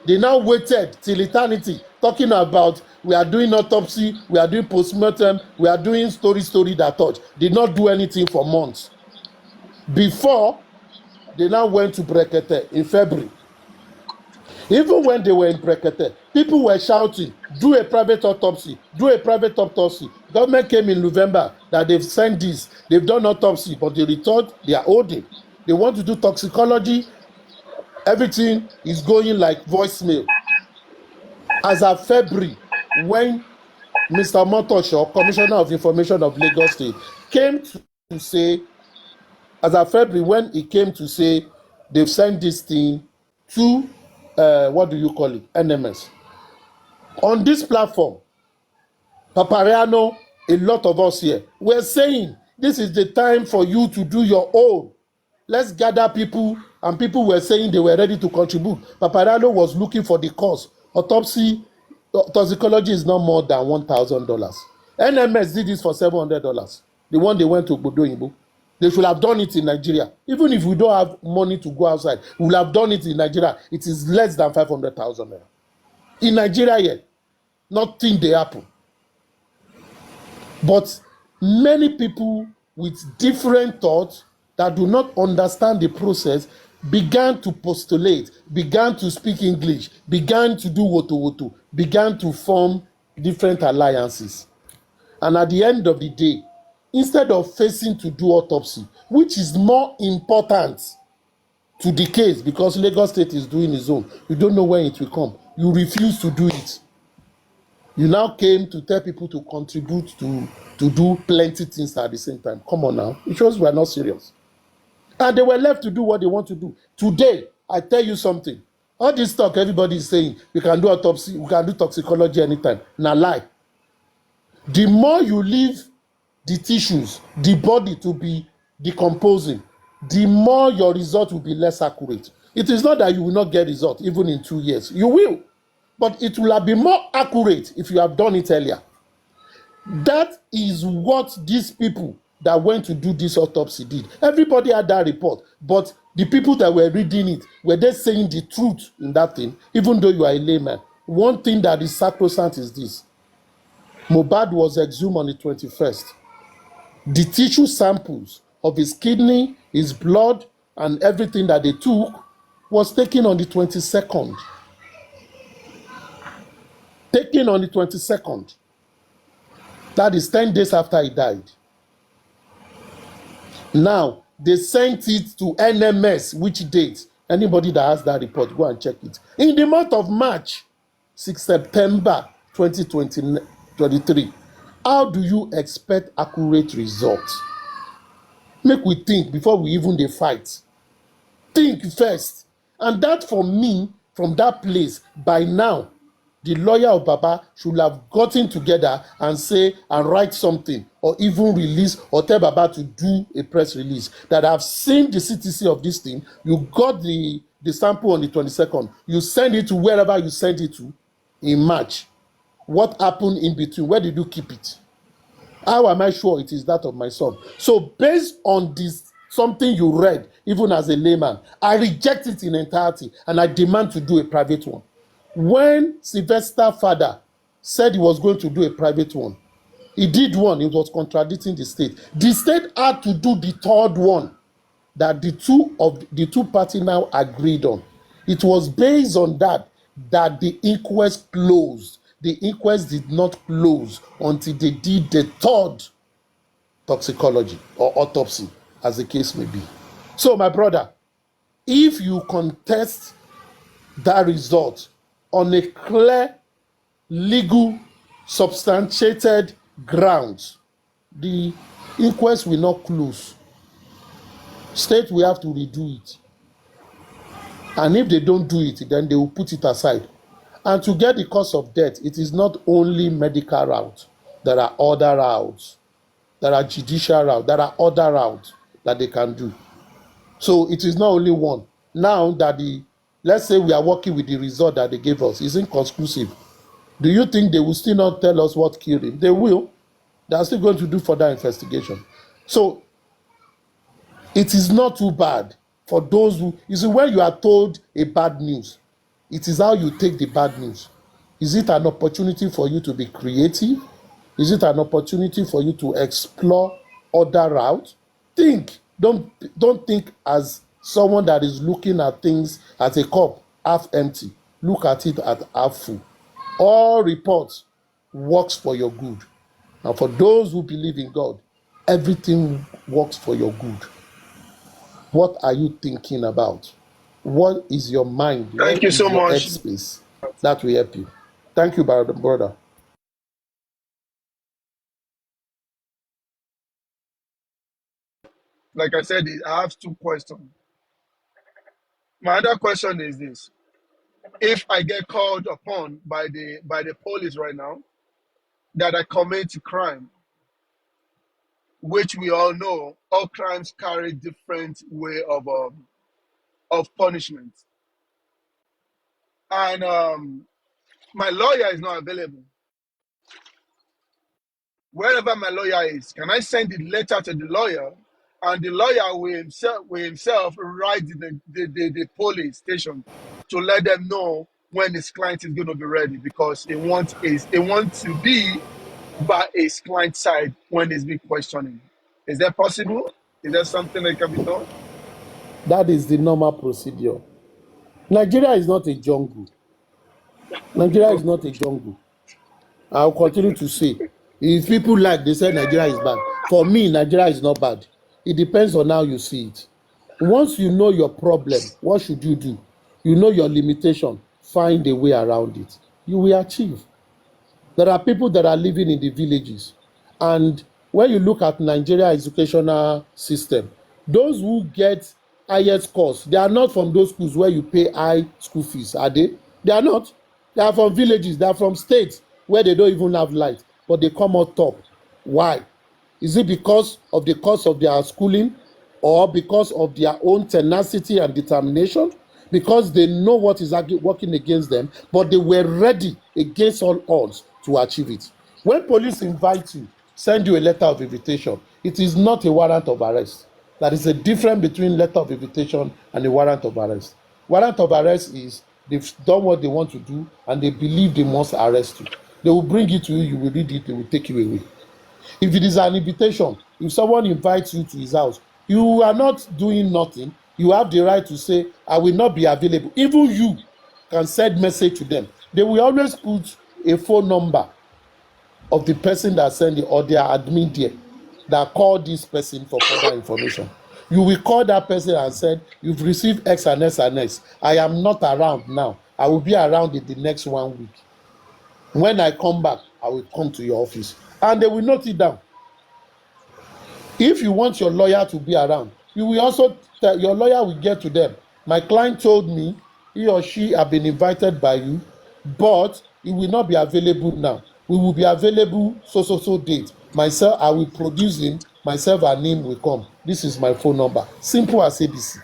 They now waited till eternity, talking about we are doing autopsy, we are doing postmortem, we are doing story that touch. Did not do anything for months. Before, they now went to Brekete in February. Even when they were in Brekete, people were shouting, do a private autopsy, do a private autopsy. Government came in November that they've sent this, they've done autopsy, but they returned their holding. They want to do toxicology. Everything is going like voicemail. As of February, when Mr. Motosho, Commissioner of Information of Lagos State, came to say, as of February, when he came to say they've sent this thing to, what do you call it, NMS. On this platform, Papariano, a lot of us here, we're saying this is the time for you to do your own. Let's gather people, and people were saying they were ready to contribute. Paparano was looking for the cause. Autopsy, toxicology is not more than $1,000. NMS did this for $700. The one they went to Bodo. They should have done it in Nigeria. Even if we don't have money to go outside, we will have done it in Nigeria. It is less than 500,000 naira. In Nigeria yet, nothing they happen. But many people with different thoughts that do not understand the process began to postulate, began to speak English, began to do woto, began to form different alliances. And at the end of the day, instead of facing to do autopsy, which is more important to the case, because Lagos State is doing its own, you don't know when it will come. You refuse to do it. You now came to tell people to contribute to do plenty things at the same time. Come on now. It shows we are not serious. And they were left to do what they want to do. Today, I tell you something. All this talk everybody is saying, we can do autopsy, we can do toxicology anytime. Now lie. The more you leave the tissues, the body to be decomposing, the more your result will be less accurate. It is not that you will not get result even in 2 years. You will. But it will have been more accurate if you have done it earlier. That is what these people that went to do this autopsy did. Everybody had that report, but the people that were reading it, were they saying the truth in that thing? Even though you are a layman, one thing that is sacrosanct is this. Mohbad was exhumed on the 21st. The tissue samples of his kidney, his blood, and everything that they took was taken on the 22nd. Taken on the 22nd. That is 10 days after he died. Now, they sent it to NMS. Which date? Anybody that has that report, go and check it. In the month of March, 6 September 2023. How do you expect accurate results? Make we think before we even dey fight. Think first. And that for me, from that place, by now, the lawyer of Baba should have gotten together and say and write something or even release or tell Baba to do a press release that I've seen the CTC of this thing. You got the sample on the 22nd. You send it to wherever you send it to in March. What happened in between? Where did you keep it? How am I sure it is that of my son? So based on this, something you read, even as a layman, I reject it in entirety and I demand to do a private one. When Sylvester father said he was going to do a private one, he did one, it was contradicting the state. The state had to do the third one that the two parties now agreed on. It was based on that the inquest closed. The inquest did not close until they did the third toxicology or autopsy, as the case may be. So, my brother, if you contest that result on a clear, legal, substantiated grounds, the inquest will not close. State will have to redo it. And if they don't do it, then they will put it aside. And to get the cause of death, it is not only medical route. There are other routes. There are judicial routes. There are other routes that they can do. So it is not only one. Now that let's say we are working with the result that they gave us, is inconclusive. Do you think they will still not tell us what killed him? They will. They are still going to do further investigation. So it is not too bad for those who, you see, when you are told a bad news, it is how you take the bad news. Is it an opportunity for you to be creative? Is it an opportunity for you to explore other routes? Think. Don't think as someone that is looking at things as a cup half empty. Look at it as half full. All reports works for your good. And for those who believe in God, everything works for your good. What are you thinking about? What is your mind? Thank What you is so your much. headspace? That will help you. Thank you, brother. Like I said, I have two questions. My other question is this: if I get called upon by the police right now that I commit a crime, which we all know, all crimes carry different way of punishment, and my lawyer is not available. Wherever my lawyer is, can I send the letter to the lawyer, and the lawyer will himself write the police station to let them know when his client is going to be ready, because he wants to be by his client side when he's being questioning. Is that possible? Is that something that can be done? That is the normal procedure. Nigeria is not a jungle. Nigeria is not a jungle. I'll continue to say, if people like, they say Nigeria is bad. For me, Nigeria is not bad. It depends on how you see it. Once you know your problem, what should you do? You know your limitation, find a way around it. You will achieve. There are people that are living in the villages. And when you look at Nigeria educational system, those who get highest course, they are not from those schools where you pay high school fees, are they? They are not. They are from villages. They are from states where they don't even have light, but they come out top. Why? Is it because of the cost of their schooling, or because of their own tenacity and determination? Because they know what is working against them, but they were ready against all odds to achieve it. When police invite you, send you a letter of invitation, it is not a warrant of arrest. There is a difference between letter of invitation and a warrant of arrest. Warrant of arrest is they've done what they want to do and they believe they must arrest you. They will bring it to you, you will read it, they will take you away. If it is an invitation, if someone invites you to his house, you are not doing nothing, you have the right to say, I will not be available. Even you can send message to them. They will always put a phone number of the person that sent it or their admin there that called this person for further information. You will call that person and said, you've received X and S and S. I am not around now. I will be around in the next 1 week. When I come back, I will come to your office. And they will note it down. If you want your lawyer to be around, you will also tell your lawyer will get to them. My client told me he or she have been invited by you, but he will not be available now. We will be available so date. Myself, I will produce him. Myself and him will come. This is my phone number. Simple as ABC.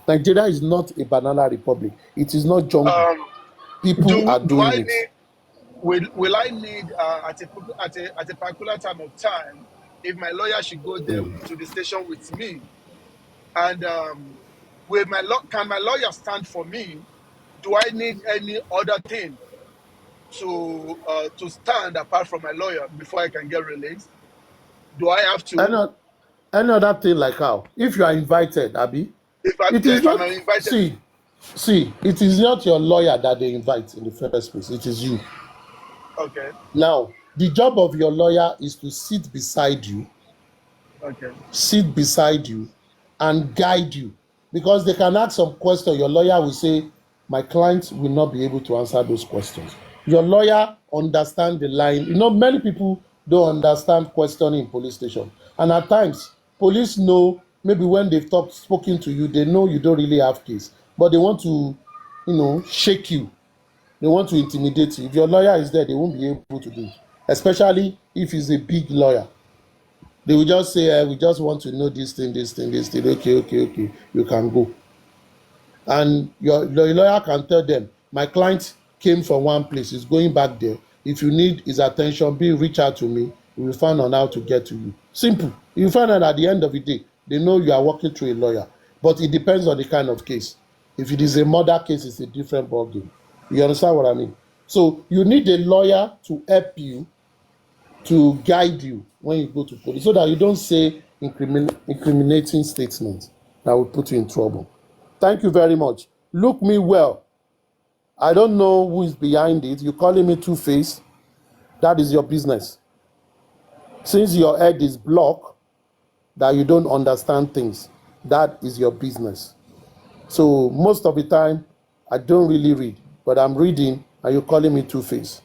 Nigeria is not a banana republic. It is not jungle. People are Do I doing it. need will I need at a particular time of time if my lawyer should go there to the station with me, and can my lawyer stand for me? Do I need any other thing to stand apart from my lawyer before I can get released? Do I have to? Any other thing like how? If you are invited, Abi, If it is I'm not. invited, See, it is not your lawyer that they invite in the first place. It is you. okay, Now, the job of your lawyer is to sit beside you, and guide you. Because they can ask some question. Your lawyer will say, my client will not be able to answer those questions. Your lawyer understand the line. Many people don't understand questioning in police station. And at times, police know, maybe when they've spoken to you, they know you don't really have case. But they want to, shake you. They want to intimidate you. If your lawyer is there, they won't be able to do it. Especially if he's a big lawyer. They will just say, we just want to know this thing. Okay, you can go. And your lawyer can tell them, my client came from one place, he's going back there. If you need his attention, reach out to me. We will find out how to get to you. Simple. You find out at the end of the day, they know you are working through a lawyer. But it depends on the kind of case. If it is a murder case, it's a different ballgame. You understand what I mean? So you need a lawyer to help you, to guide you when you go to police, so that you don't say incriminating statements that will put you in trouble. Thank you very much. Look me well. I don't know who is behind it. You're calling me two-faced. That is your business. Since your head is blocked, that you don't understand things, that is your business. So most of the time, I don't really read, but I'm reading and you're calling me two-faced.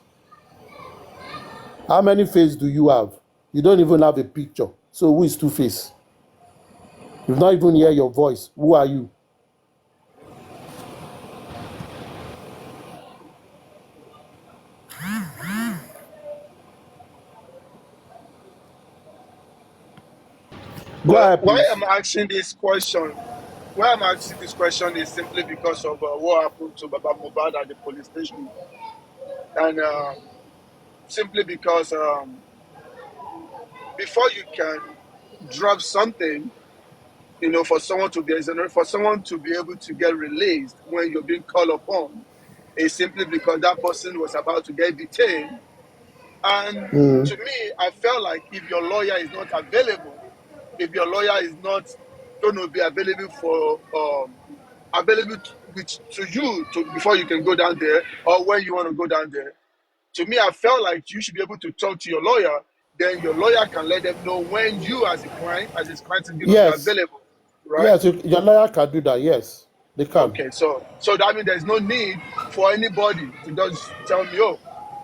How many faces do you have? You don't even have a picture. So who is two-faced? You've not even heard your voice. Who are you? Go well, ahead, why please. I'm asking this question? Why I'm asking this question is simply because of what happened to Baba Mohbad at the police station, and simply because before you can drop something, for someone to be able to get released when you're being called upon, is simply because that person was about to get detained. And to me, I felt like if your lawyer is not available, if your lawyer is not going to be available to you before you can go down there, or when you want to go down there, to me, I felt like you should be able to talk to your lawyer. Then your lawyer can let them know when you, as his client, is going to be available, right? Yes, your lawyer can do that. Yes, they can. Okay, so that means there's no need for anybody to just tell me, oh,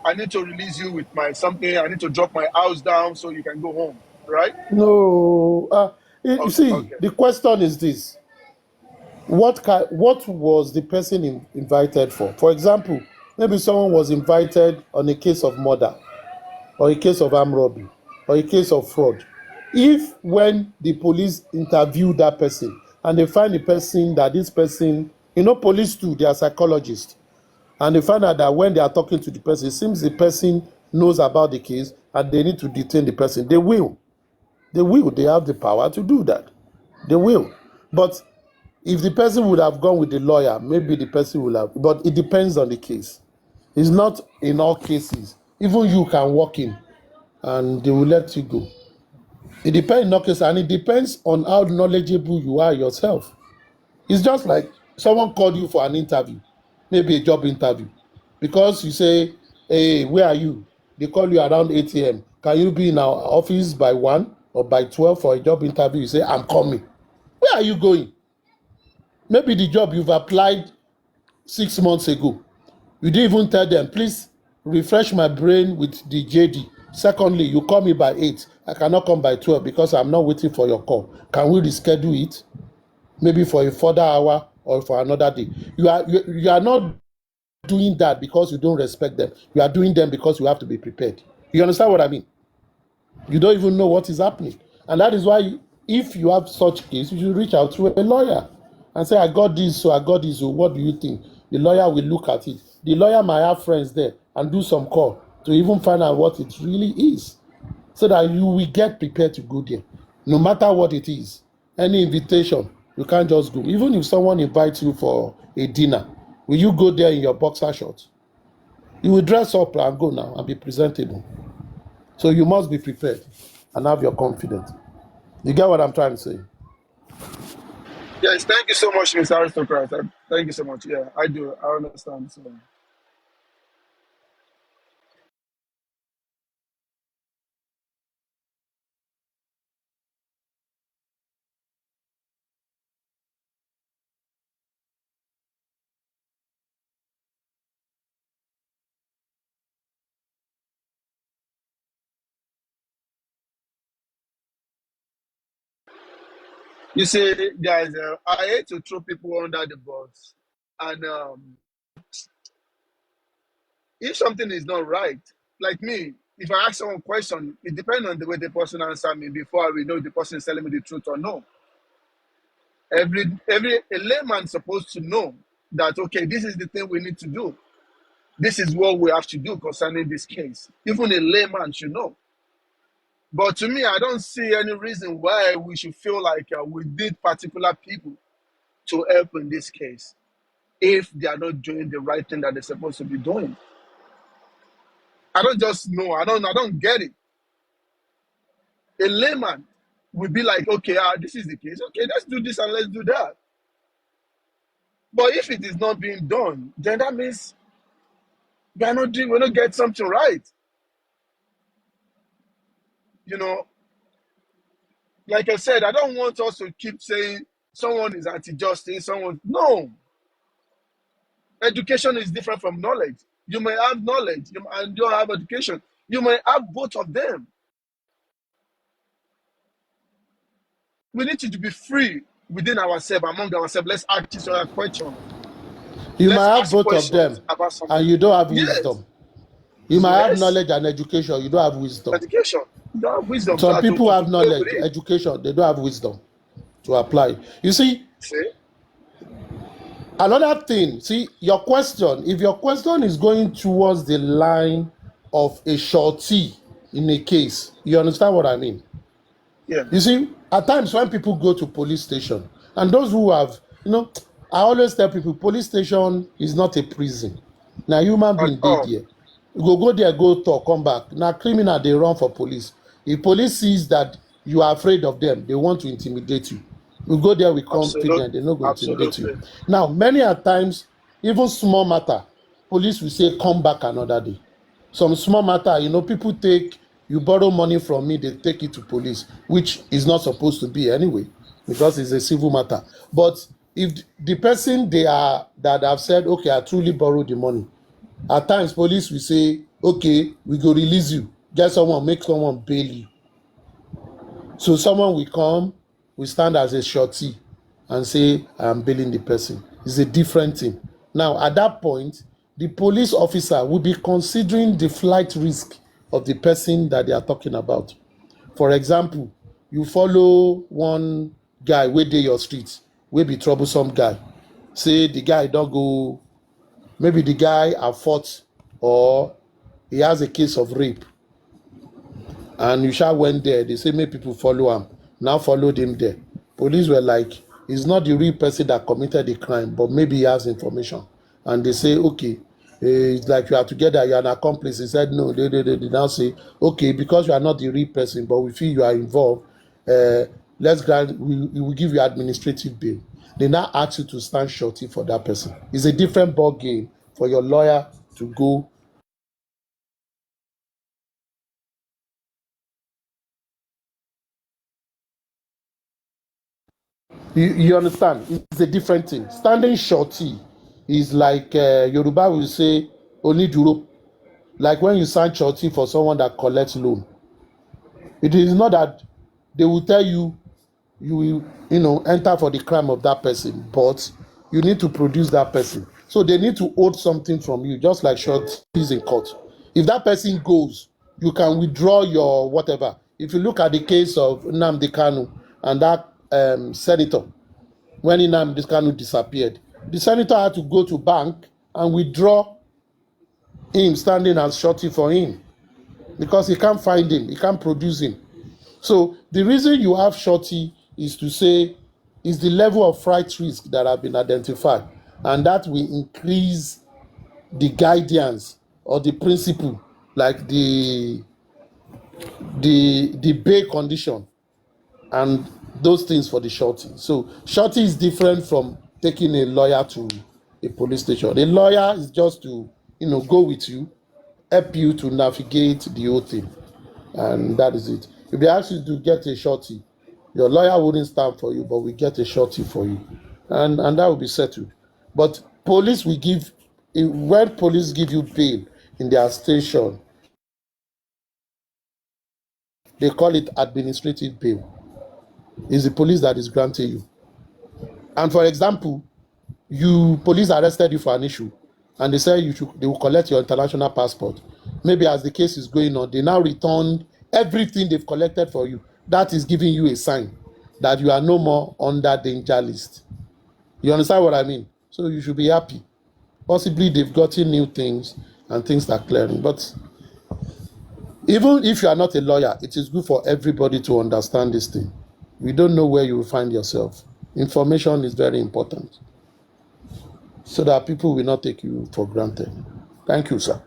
I need to release you with my something. I need to drop my house down so you can go home, right? No. You see, the question is this: what was the person invited for? For example, maybe someone was invited on a case of murder, or a case of armed robbery, or a case of fraud. If when the police interview that person and they find the person that this person, police too, they are psychologists, and they find out that when they are talking to the person, it seems the person knows about the case and they need to detain the person. They will. They have the power to do that. They will. But if the person would have gone with the lawyer, maybe the person will have. But it depends on the case. It's not in all cases. Even you can walk in and they will let you go. It depends in all cases, and it depends on how knowledgeable you are yourself. It's just like someone called you for an interview, maybe a job interview, because you say, hey, where are you? they call you around 8 a.m. Can you be in our office by 1 or by 12 for a job interview? You say, I'm coming. Where are you going? Maybe the job you've applied 6 months ago. You didn't even tell them, please refresh my brain with the JD. Secondly, you call me by 8. I cannot come by 12 because I'm not waiting for your call. Can we reschedule it? Maybe for a further hour or for another day. You are not doing that because you don't respect them. You are doing them because you have to be prepared. You understand what I mean? You don't even know what is happening. And that is why if you have such case, you should reach out to a lawyer and say, I got this, so I got this, so what do you think? The lawyer will look at it. The lawyer might have friends there and do some call to even find out what it really is, so that you will get prepared to go there. No matter what it is, any invitation, you can't just go. Even if someone invites you for a dinner, will you go there in your boxer shorts? You will dress up and go now and be presentable. So you must be prepared and have your confidence. You get what I'm trying to say? Yes, thank you so much, Mr. Aristocrat. Thank you so much. Yeah, I do. I understand. So. You see, guys, I hate to throw people under the bus. And if something is not right, like me, if I ask someone a question, it depends on the way the person answer me before I will know if the person is telling me the truth or no. A layman supposed to know that, okay, this is the thing we need to do. This is what we have to do concerning this case. Even a layman should know. But to me, I don't see any reason why we should feel like we need particular people to help in this case if they are not doing the right thing that they're supposed to be doing. I don't just know. I don't get it. A layman will be like, okay, this is the case. Okay, let's do this and let's do that. But if it is not being done, then that means we're not getting something right. You know, like I said, I don't want us to keep saying someone is anti-justice, no. Education is different from knowledge. You may have knowledge and don't have education. You may have both of them. We need to be free within ourselves, among ourselves. Let's ask each other questions. You Let's might have ask both of questions them about something. and you don't have Yes, wisdom. You might have yes. knowledge and education, you don't have wisdom. Education. You don't have wisdom Some people to have play with knowledge, it. education, they don't have wisdom to apply. You see, See? another thing, your question, if your question is going towards the line of a shorty in a case, you understand what I mean? Yeah. You see, at times when people go to police station, and those who have, I always tell people, police station is not a prison. Now, human At being dey all. there. You go there, go talk, come back. Now, criminal, they run for police. If police sees that you are afraid of them, they want to intimidate you. You go there with confidence, they're not going to intimidate you. Absolutely. Now, many a times, even small matter, police will say, come back another day. Some small matter, people you borrow money from me, they take it to police, which is not supposed to be anyway, because it's a civil matter. But if the person that have said, okay, I truly borrowed the money, at times police will say, okay, we go release you, make someone bail you. So someone will come, will stand as a shorty and say, I am bailing the person. It's a different thing. Now, at that point, the police officer will be considering the flight risk of the person that they are talking about. For example, you follow one guy wey dey your street, wey be troublesome guy. Say the guy don go, maybe the guy have fought or he has a case of rape, and you sha went there, they say make people follow am. Now followed him there. Police were like, he's not the real person that committed the crime, but maybe he has information. And they say, okay, it's like you are together, you are an accomplice. He said no. They now say, okay, because you are not the real person, but we feel you are involved, let's grant, we will give you administrative bail. They now ask you to stand shorty for that person. It's a different ball game for your lawyer to go You understand? It's a different thing. Standing shorty is like Yoruba will say oniduro. Like when you sign shorty for someone that collects loan. It is not that they will tell you you will enter for the crime of that person, but you need to produce that person. So they need to hold something from you, just like shorties in court. If that person goes, you can withdraw your whatever. If you look at the case of Nnamdi Kanu and that senator, when Nnamdi Kanu disappeared, the senator had to go to bank and withdraw him standing as shorty for him because he can't find him, he can't produce him. So the reason you have shorty is to say is the level of flight risk that have been identified, and that will increase the guidance or the principle, like the bail condition and those things for the shorty. So shorty is different from taking a lawyer to a police station. A lawyer is just to go with you, help you to navigate the whole thing, and that is it. If they ask you to get a shorty, your lawyer wouldn't stand for you, but we get a shorty for you, and that will be settled. But police will give, when police give you bail in their station, they call it administrative bail. It's the police that is granting you. And for example, police arrested you for an issue, and they say they will collect your international passport. Maybe as the case is going on, they now return everything they've collected for you. That is giving you a sign that you are no more under danger list. You understand what I mean? So you should be happy. Possibly they've gotten new things and things are clearing. But even if you are not a lawyer, it is good for everybody to understand this thing. We don't know where you will find yourself. Information is very important, so that people will not take you for granted. Thank you, sir.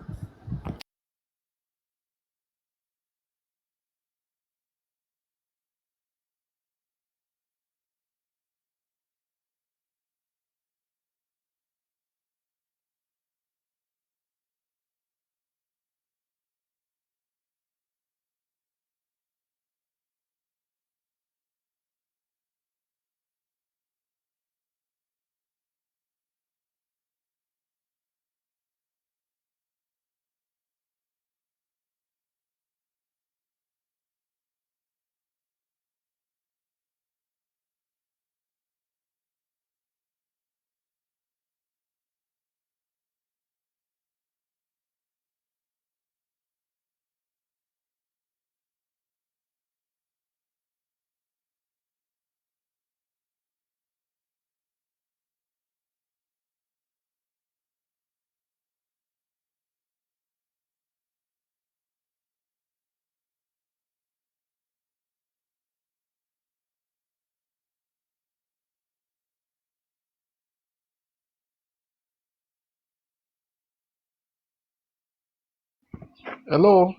Hello.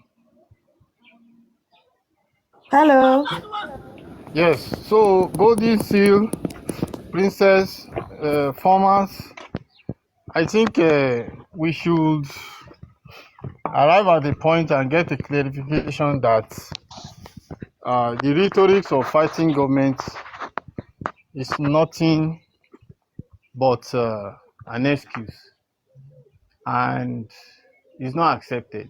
Hello. Yes. So Golden Seal, Princess, Farmers. I think we should arrive at the point and get a clarification that the rhetoric of fighting government is nothing but an excuse, and is not accepted.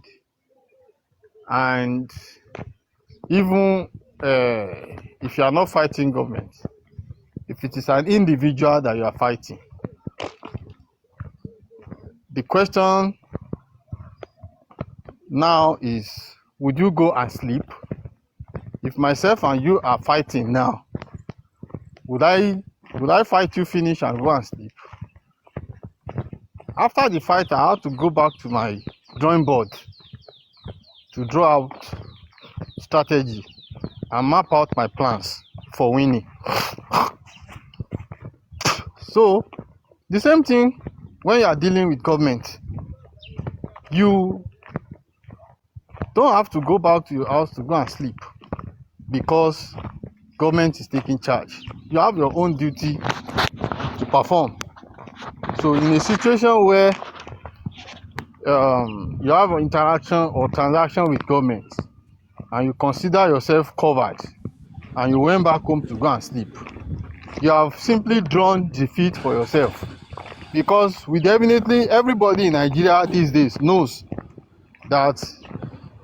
And even if you are not fighting government, if it is an individual that you are fighting, the question now is, would you go and sleep? If myself and you are fighting now, would I fight you finish and go and sleep? After the fight, I had to go back to my drawing board to draw out strategy and map out my plans for winning. So the same thing when you are dealing with government. You don't have to go back to your house to go and sleep because government is taking charge. You have your own duty to perform. So in a situation where you have an interaction or transaction with government and you consider yourself covered and you went back home to go and sleep, you have simply drawn defeat for yourself. Because we definitely, everybody in Nigeria these days knows that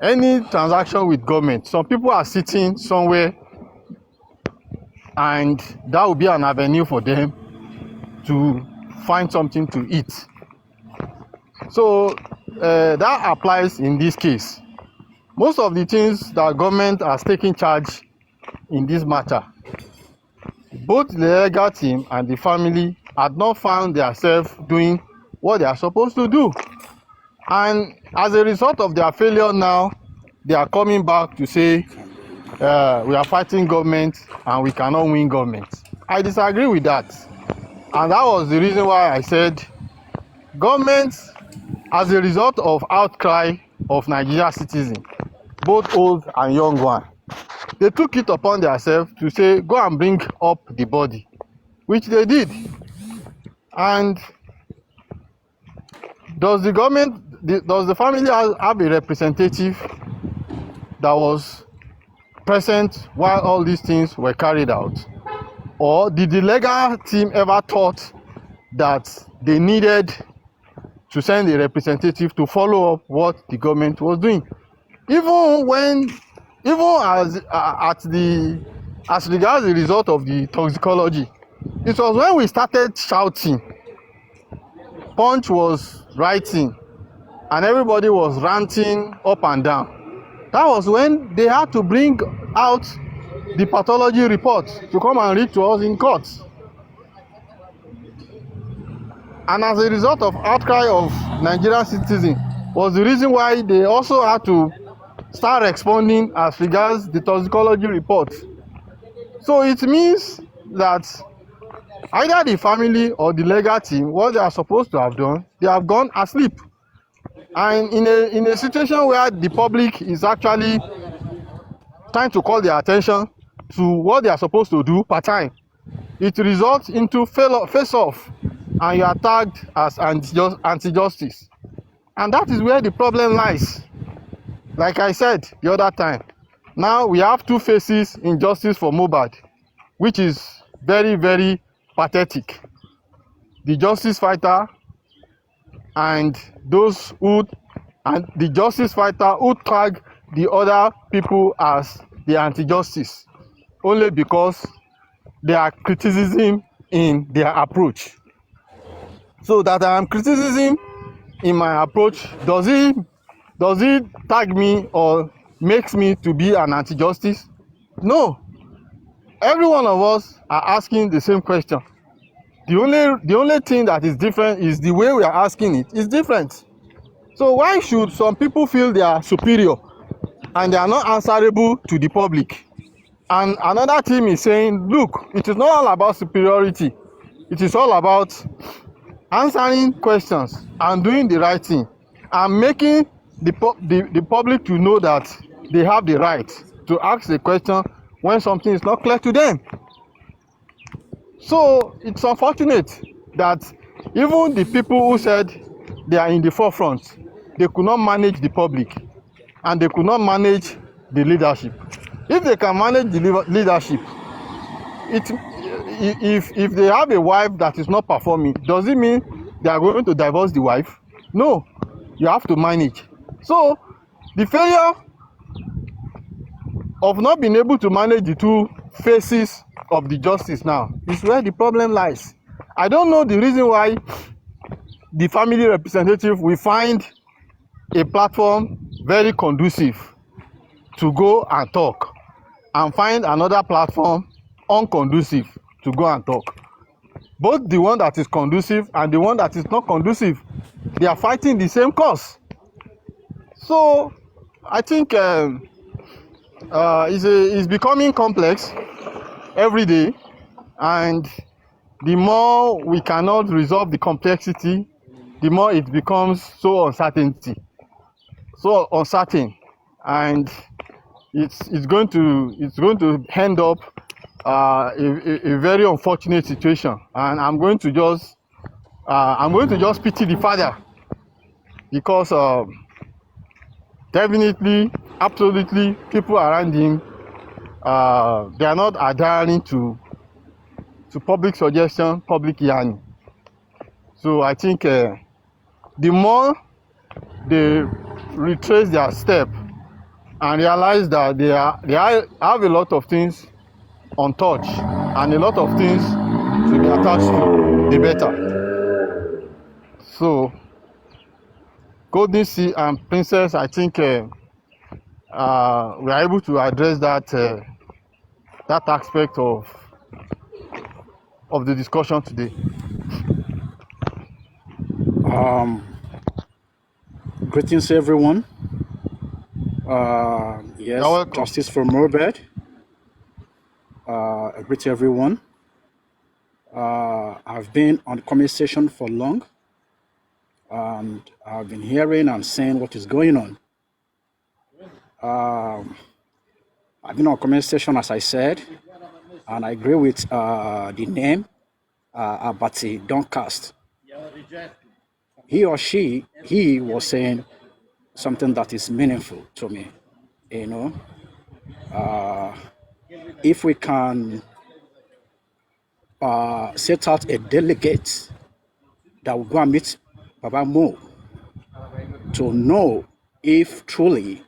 any transaction with government, some people are sitting somewhere and that will be an avenue for them to find something to eat. So that applies in this case. Most of the things that government has taken charge in this matter, both the legal team and the family had not found themselves doing what they are supposed to do. And as a result of their failure now, they are coming back to say, we are fighting government and we cannot win government. I disagree with that. And that was the reason why I said government, as a result of outcry of Nigeria citizens, both old and young one, they took it upon themselves to say, go and bring up the body, which they did. And does the government, does the family have a representative that was present while all these things were carried out? Or did the legal team ever thought that they needed to send a representative to follow up what the government was doing? Even as regards the result of the toxicology, it was when we started shouting, Punch was writing, and everybody was ranting up and down. That was when they had to bring out the pathology report to come and read to us in court. And as a result of outcry of Nigerian citizens was the reason why they also had to start responding as regards the toxicology report. So it means that either the family or the legal team, what they are supposed to have done, they have gone asleep. And in a situation where the public is actually trying to call their attention to what they are supposed to do per time, it results into face-off, and you are tagged as anti-justice. And that is where the problem lies. Like I said the other time, now we have two faces in justice for Mohbad, which is very, very pathetic. The justice fighter and those who, and the justice fighter who tag the other people as the anti-justice, only because there are criticism in their approach. So that I am criticism in my approach, does it tag me or makes me to be an anti-justice? No. Every one of us are asking the same question. The only thing that is different is the way we are asking it is different. So why should some people feel they are superior and they are not answerable to the public? And another team is saying, look, it is not all about superiority. It is all about answering questions and doing the right thing and making the public to know that they have the right to ask the question when something is not clear to them. So it's unfortunate that even the people who said they are in the forefront, they could not manage the public and they could not manage the leadership. If they can manage the leadership, if they have a wife that is not performing, does it mean they are going to divorce the wife? No, you have to manage. So the failure of not being able to manage the two faces of the justice now is where the problem lies. I don't know the reason why the family representative will find a platform very conducive to go and talk and find another platform unconducive to go and talk. Both the one that is conducive and the one that is not conducive, they are fighting the same cause. So I think it's becoming complex every day, and the more we cannot resolve the complexity, the more it becomes so uncertain, and it's going to end up a very unfortunate situation. And I'm going to just pity the father, because definitely, absolutely, people around him, they are not adhering to to public suggestion, public yarning. So I think the more they retrace their step and realize that they have a lot of things untouched and a lot of things to be attached to, the better. So Golden Sea and Princess, I think we are able to address that that aspect of the discussion today. Greetings, everyone. You're Yes, welcome. justice for Mohbad. I greet everyone. I've been on the conversation for long, and I've been hearing and seeing what is going on. Um, I've been on conversation, as I said, and I agree with the name Abati Doncaster. He or he was saying something that is meaningful to me. You know, uh, if we can set out a delegate that will go and meet Baba Mo to know if truly,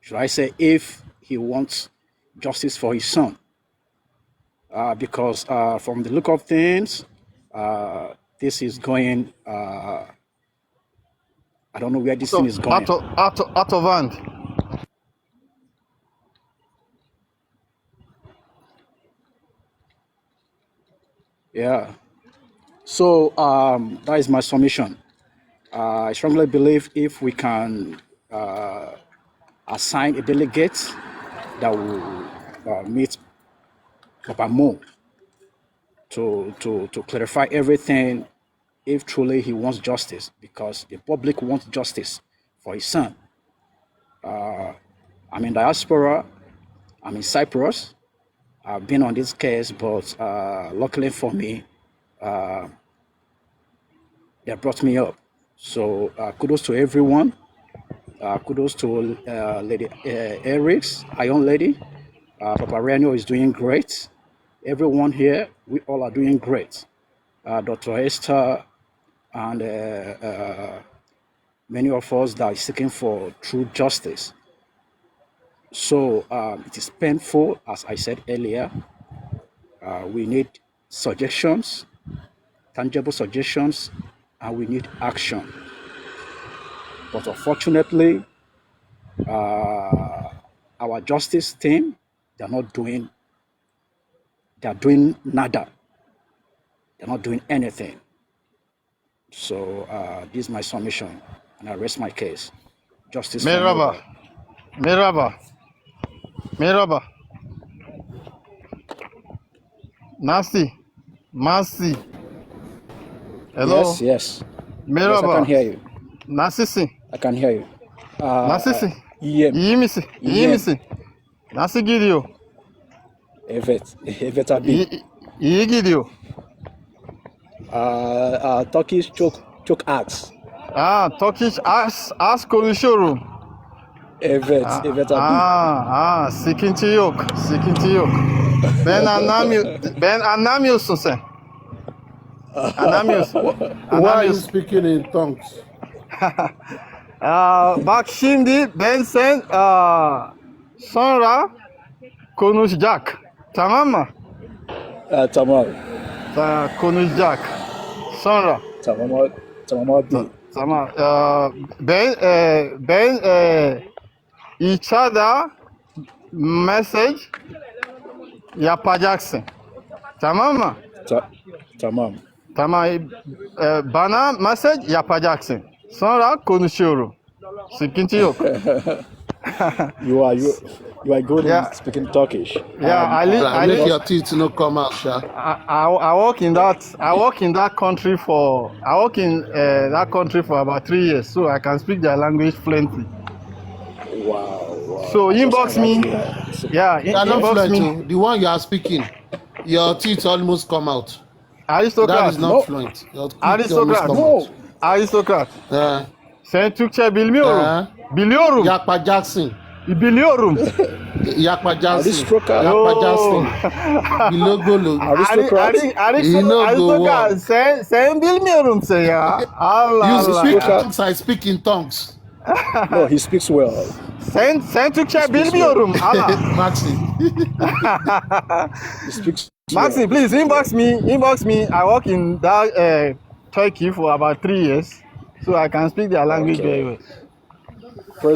should I say, if he wants justice for his son. Because from the look of things, this is going, I don't know where this thing So is going. out of hand. Yeah. So that is my submission. I strongly believe if we can assign a delegate that will meet Papa Mo to clarify everything, if truly he wants justice, because the public wants justice for his son. I'm in diaspora, I'm in Cyprus. I've been on this case, but luckily for me, they brought me up. So kudos to everyone. Kudos to Lady Erics, Iron Lady. Papa Reno is doing great. Everyone here, we all are doing great. Dr. Esther and many of us that are seeking for true justice. So it is painful, as I said earlier. We need suggestions, tangible suggestions, and we need action. But unfortunately, our justice team, they're doing nada. They're not doing anything. So this is my submission, and I rest my case. Justice for Merhaba. Mohbad. Merhaba. Merhaba. Nasi. Masi. Hello. Yes, yes. Yes, I can Merhaba. hear you. Nasılsın? I can hear you. Nasılsın? İyiyim, İyi misin? İyi iyiyim. misin? Nasıl gidiyor? Evet, evet abi. İyi gidiyor. Turkish çok az. Turkish az konuşuyorum. Evet, evet abi. Sıkıntı yok. Sıkıntı yok. Ben anlamıyorsun sen. Anlamıyorsun. Why are you Anlamıyorsun. speaking in tongues? Bak şimdi ben sen sonra konuşacak. Tamam mı? Tamam, Konuşacak. Sonra. tamam abi. Tamam. Ben içeride mesaj yapacaksın. Tamam mı? Tamam. Tamam. Bana mesaj yapacaksın. Sonra konuşuyorum. Sıkıntı yok. You are good Yeah. in speaking Turkish. Yeah, I Make live. your teeth no come out, sha. I work in that country for about 3 years, so I can speak their language fluently. Wow. So inbox me. Yeah, You are not inbox fluent. me. Oh. The one you are speaking, your teeth almost come out. That Aristokrat. is not No. fluent. Your teeth almost Aristokrat. come No. out. Aristokrat. Uh, Sen Türkçe bilmiyorum. uh, Biliyorum. Yakpa Jackson. Biliorum. Yakpa Johnson. Aristocrat. Yakpa Oh. Johnson. Bilogolo. Aristocrat. You know go Aristotle, work. sen bilmiyorum say ya. Allah You Allah speak ya. Aristocrat. tongues, I speak in tongues. No, he speaks well. Sen He Türkçe speaks well. bilmiyorum. Allah. Maxi. He speaks Maxi, well. He please speaks well. inbox me. I work in that Turkey for about 3 years, so I can speak their language very Okay. well.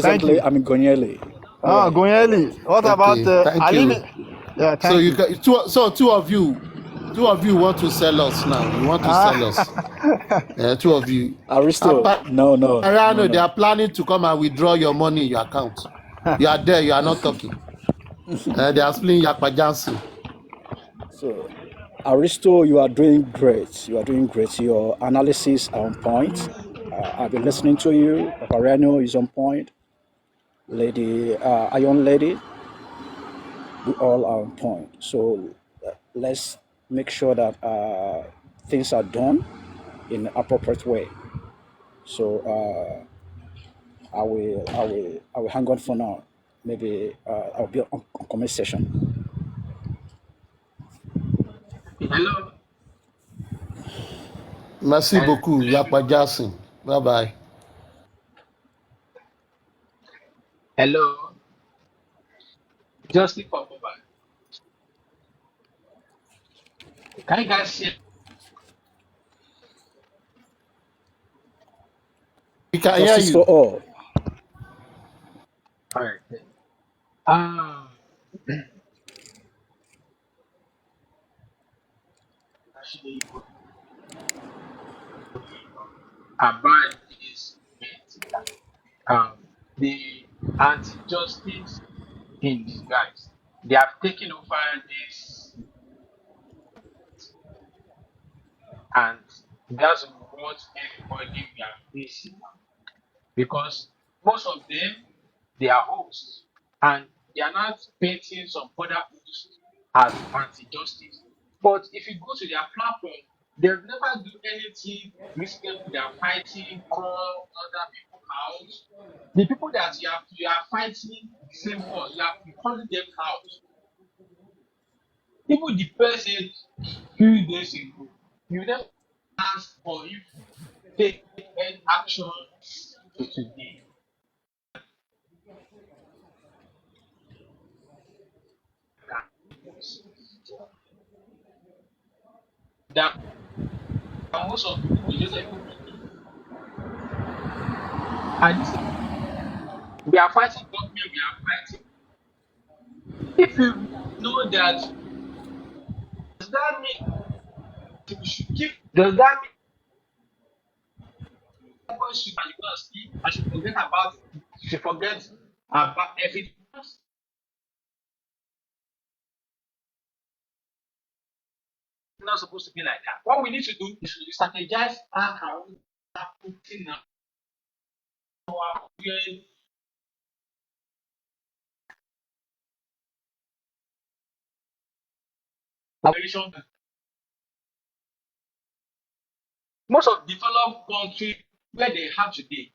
Thank Presently, you. I'm in Gonyeli. All Ah, right. Gonyeli. What about Okay, thank I live you. in, yeah, So thank you you. can, two of you want to sell us now. You want to sell us. Two of you. Aristo. No. Ariano, they are planning to come and withdraw your money in your account. You are there, you are not talking. They are splitting Yakpa Johnson. So, Aristo, you are doing great. You are doing great. Your analysis are on point. I've been listening to you. Mariano is on point. Lady, Iron Lady, we all are on point. So let's make sure that things are done in an appropriate way. So I will hang on for now. Maybe I'll be on comment session. Hello. Merci beaucoup, Hello, Yakpa everybody. Johnson. Bye bye. Hello. Justin Popoba. Can you guys hear? We can hear Justice for you. all. All right. Um, actually, about this event, the anti-justice in disguise. They have taken over this, and that's what everybody we are facing now. Because most of them, they are hosts, and they are not painting some other hosts as anti-justice. But if you go to their platform, they've never do anything reasonable. They are fighting, call other people out. The people that you are fighting the same cause, you calling them out. Even the person few days ago, you never ask for if take any action to today. That most of people will just even and this we are fighting government, we are fighting. If you know that, does that mean we should keep? Does that mean everybody should and you gonna sleep? I should forget about should forget about everything. It's not supposed to be like that. What we need to do is to strategize our own putting our operation. Most of developed countries where they have today,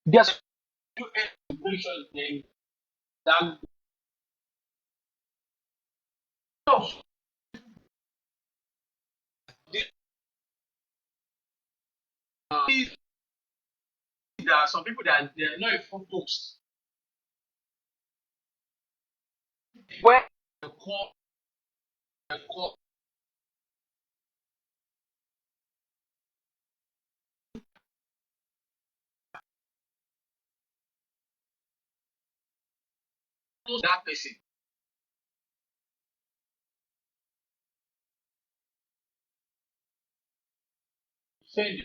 there's education that there are some people that they're not even post where the call that person. Send the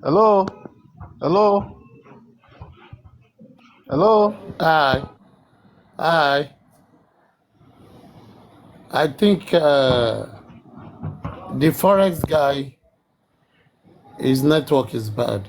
Hello? Hello? Hello? Hi, hi. I think the forex guy, his network is bad.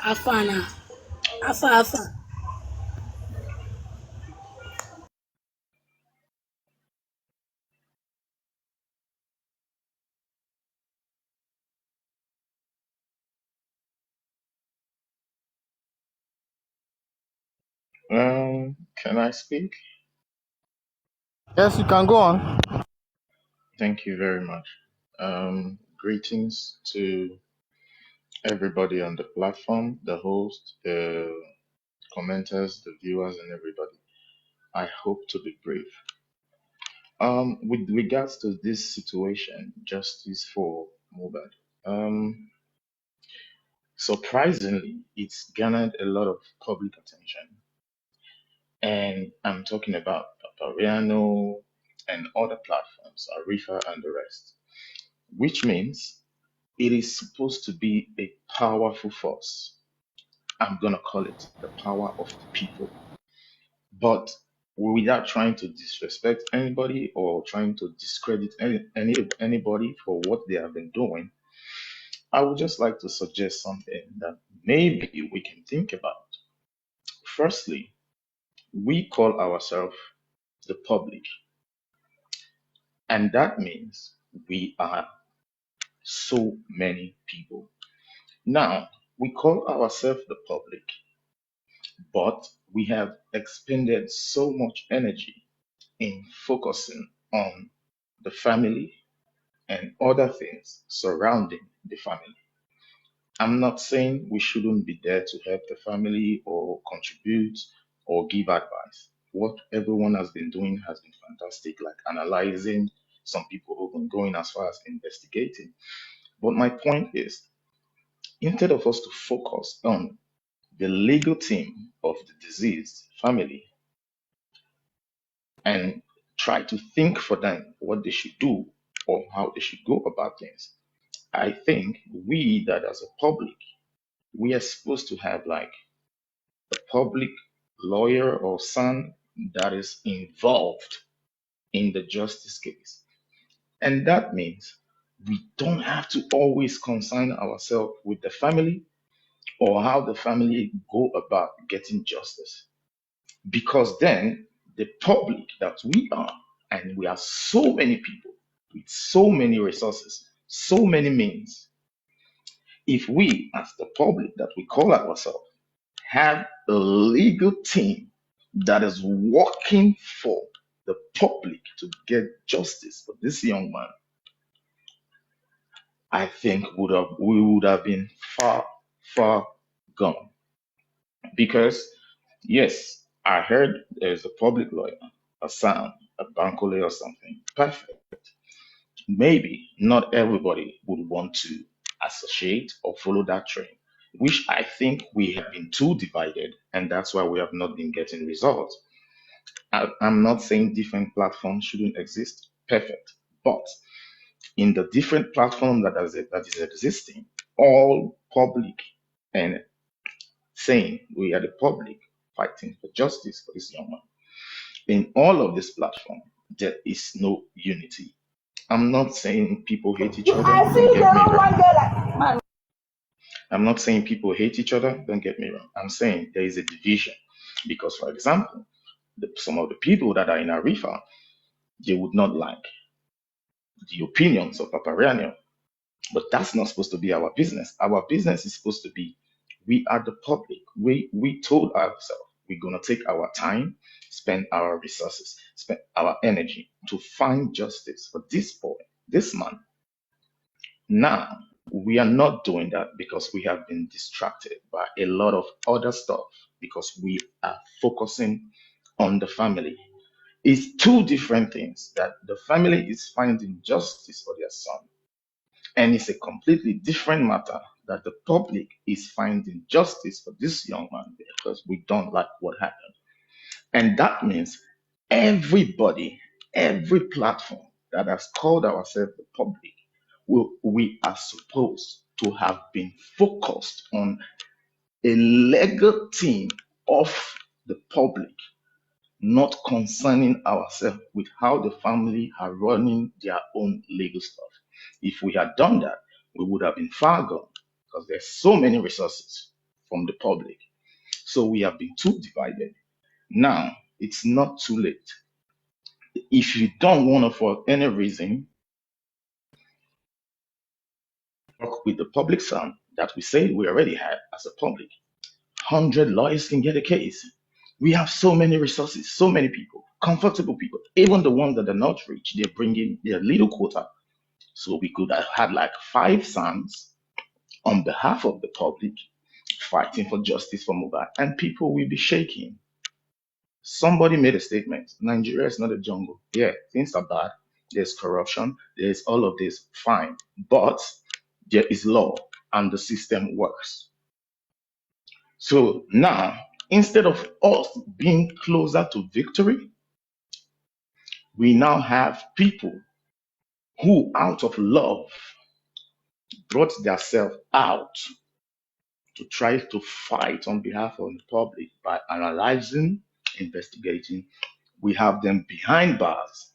Afana. Afa. Can I speak? Yes, you can go on. Thank you very much. Greetings to everybody on the platform, the host, the commenters, the viewers, and everybody. I hope to be brief. With regards to this situation, justice for Mohbad, surprisingly, it's garnered a lot of public attention, and I'm talking about Papariano and other platforms, Arifa and the rest, which means it is supposed to be a powerful force. I'm going to call it the power of the people. But without trying to disrespect anybody or trying to discredit anybody for what they have been doing, I would just like to suggest something that maybe we can think about. Firstly, we call ourselves the public, and that means we are so many people. Now, we call ourselves the public, but we have expended so much energy in focusing on the family and other things surrounding the family. I'm not saying we shouldn't be there to help the family or contribute or give advice. What everyone has been doing has been fantastic, like analyzing, some people even going as far as investigating. But my point is, instead of us to focus on the legal team of the deceased family and try to think for them what they should do or how they should go about things. I think we that as a public, we are supposed to have like a public lawyer or son that is involved in the justice case. And that means we don't have to always concern ourselves with the family or how the family go about getting justice. Because then the public that we are, and we are so many people with so many resources, so many means, if we as the public that we call ourselves have a legal team that is working for the public to get justice for this young man, I think we would have been far, far gone. Because, yes, I heard there's a public lawyer, a Sam, a Bankole or something. Perfect. Maybe not everybody would want to associate or follow that train, which I think we have been too divided, and that's why we have not been getting results. I'm not saying different platforms shouldn't exist. Perfect. But in the different platform that is existing, all public and saying we are the public fighting for justice for this young man. In all of this platform, there is no unity. I'm not saying people hate each other. I see Don't the get me wrong wrong. one there like man. I'm not saying people hate each other. Don't get me wrong. I'm saying there is a division. Because, for example, some of the people that are in Arifa, they would not like the opinions of Papariano. But that's not supposed to be our business. Our business is supposed to be we are the public. We told ourselves We're going to take our time, spend our resources, spend our energy to find justice for this boy, this man. Now, we are not doing that because we have been distracted by a lot of other stuff because we are focusing on the family. It's two different things that the family is finding justice for their son, and it's a completely different matter that the public is finding justice for this young man because we don't like what happened. And that means everybody, every platform that has called ourselves the public, we are supposed to have been focused on a legal team of the public, not concerning ourselves with how the family are running their own legal stuff. If we had done that, we would have been far gone because there's so many resources from the public. So we have been too divided. Now, it's not too late. If you don't want to, for any reason, work with the public son that we say we already had as a public, 100 lawyers can get a case. We have so many resources, so many people, comfortable people, even the ones that are not rich, they're bringing their little quota. So we could have had like 5 sons on behalf of the public fighting for justice for Mohbad, and people will be shaking. Somebody made a statement: Nigeria is not a jungle. Yeah, things are bad. There's corruption. There's all of this. Fine. But there is law and the system works. So now, instead of us being closer to victory, we now have people who, out of love, brought themselves out to try to fight on behalf of the public by analyzing, investigating. We have them behind bars.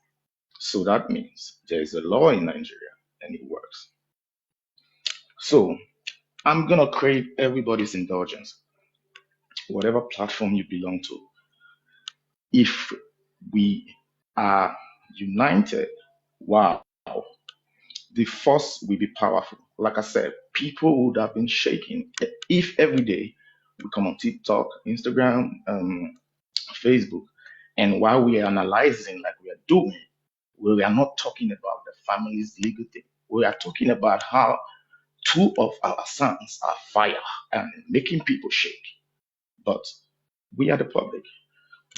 So that means there is a law in Nigeria and it works. So I'm going to crave everybody's indulgence, whatever platform you belong to. If we are united, wow, the force will be powerful. Like I said, people would have been shaking if every day we come on TikTok, Instagram, Facebook, and while we are analyzing like we are doing, we are not talking about the family's legal thing. We are talking about how 2 of our sons are fire and making people shake. But we are the public.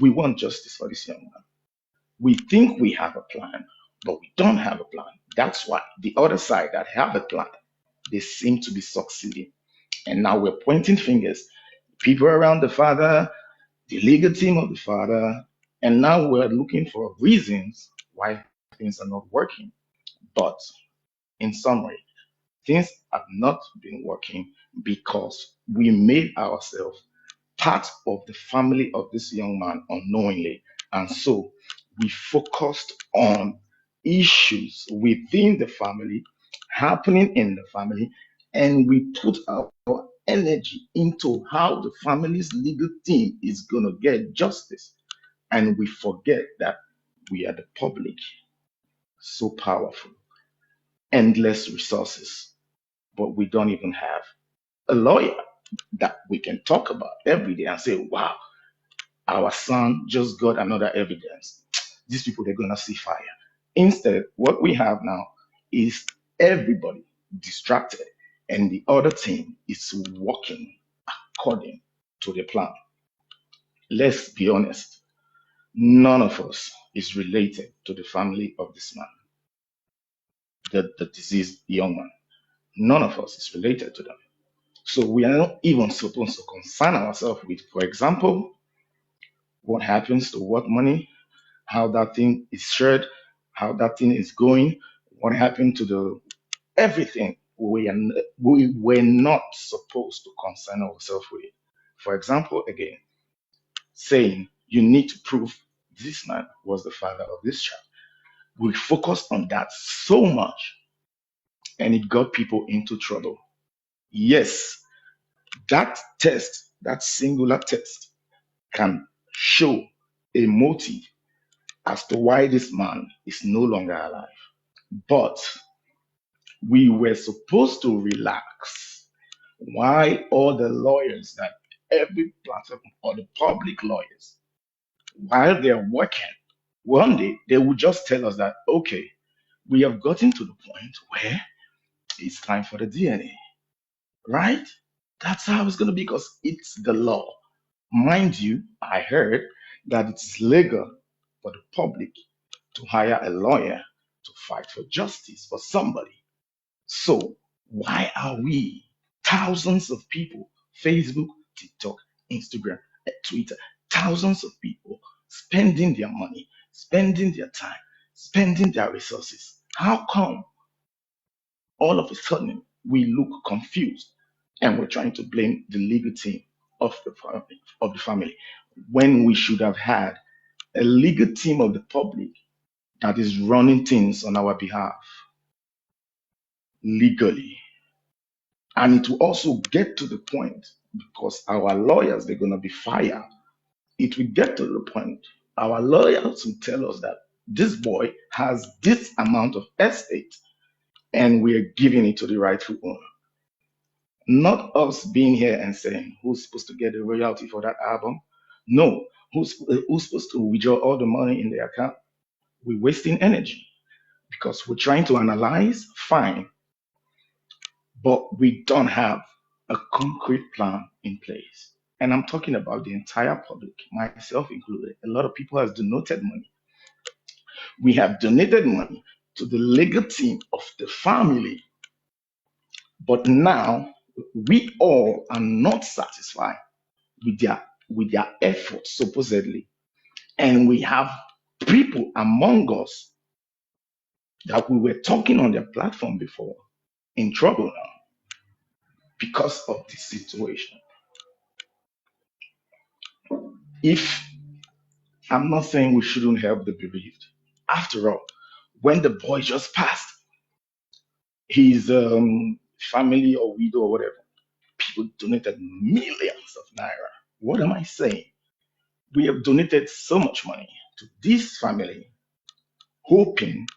We want justice for this young man. We think we have a plan, but we don't have a plan. That's why the other side that have a plan, they seem to be succeeding. And now we're pointing fingers, people around the father, the legal team of the father, and now we're looking for reasons why things are not working. But in summary, things have not been working because we made ourselves part of the family of this young man unknowingly. And so we focused on issues within the family, happening in the family, and we put our energy into how the family's legal team is going to get justice. And we forget that we are the public, so powerful, endless resources, but we don't even have a lawyer that we can talk about every day and say, wow, our son just got another evidence. These people, they're going to see fire. Instead, what we have now is everybody distracted, and the other team is working according to the plan. Let's be honest, none of us is related to the family of this man, the deceased young man. None of us is related to them. So we are not even supposed to concern ourselves with, for example, what happens to what money, how that thing is shared, how that thing is going, what happened to the everything. We were not supposed to concern ourselves with it. For example, again, saying you need to prove this man was the father of this child. We focused on that so much and it got people into trouble. Yes, that test, that singular test, can show a motive as to why this man is no longer alive. But we were supposed to relax. Why all the lawyers that every platform or the public lawyers, while they're working, one day they will just tell us that, okay, we have gotten to the point where it's time for the DNA, right? That's how it's going to be because it's the law. Mind you, I heard that it's legal for the public to hire a lawyer to fight for justice for somebody. So, why are we, thousands of people, Facebook, TikTok, Instagram, Twitter, thousands of people spending their money, spending their time, spending their resources? How come all of a sudden we look confused and we're trying to blame the legal team of the family when we should have had a legal team of the public that is running things on our behalf legally? And it will also get to the point because our lawyers, they're going to be fired. It will get to the point our lawyers will tell us that this boy has this amount of estate and we're giving it to the rightful owner. Not us being here and saying who's supposed to get the royalty for that album. No, who's supposed to withdraw all the money in the account. We're wasting energy because we're trying to analyze, fine, but we don't have a concrete plan in place. And I'm talking about the entire public, myself included. A lot of people have donated money. We have donated money to the legal team of the family, but now we all are not satisfied with their efforts supposedly, and we have people among us that we were talking on their platform before in trouble now because of this situation. If I'm not saying we shouldn't help the bereaved. After all, when the boy just passed, his family or widow or whatever, people donated millions of naira. What am I saying? We have donated so much money to this family, hoping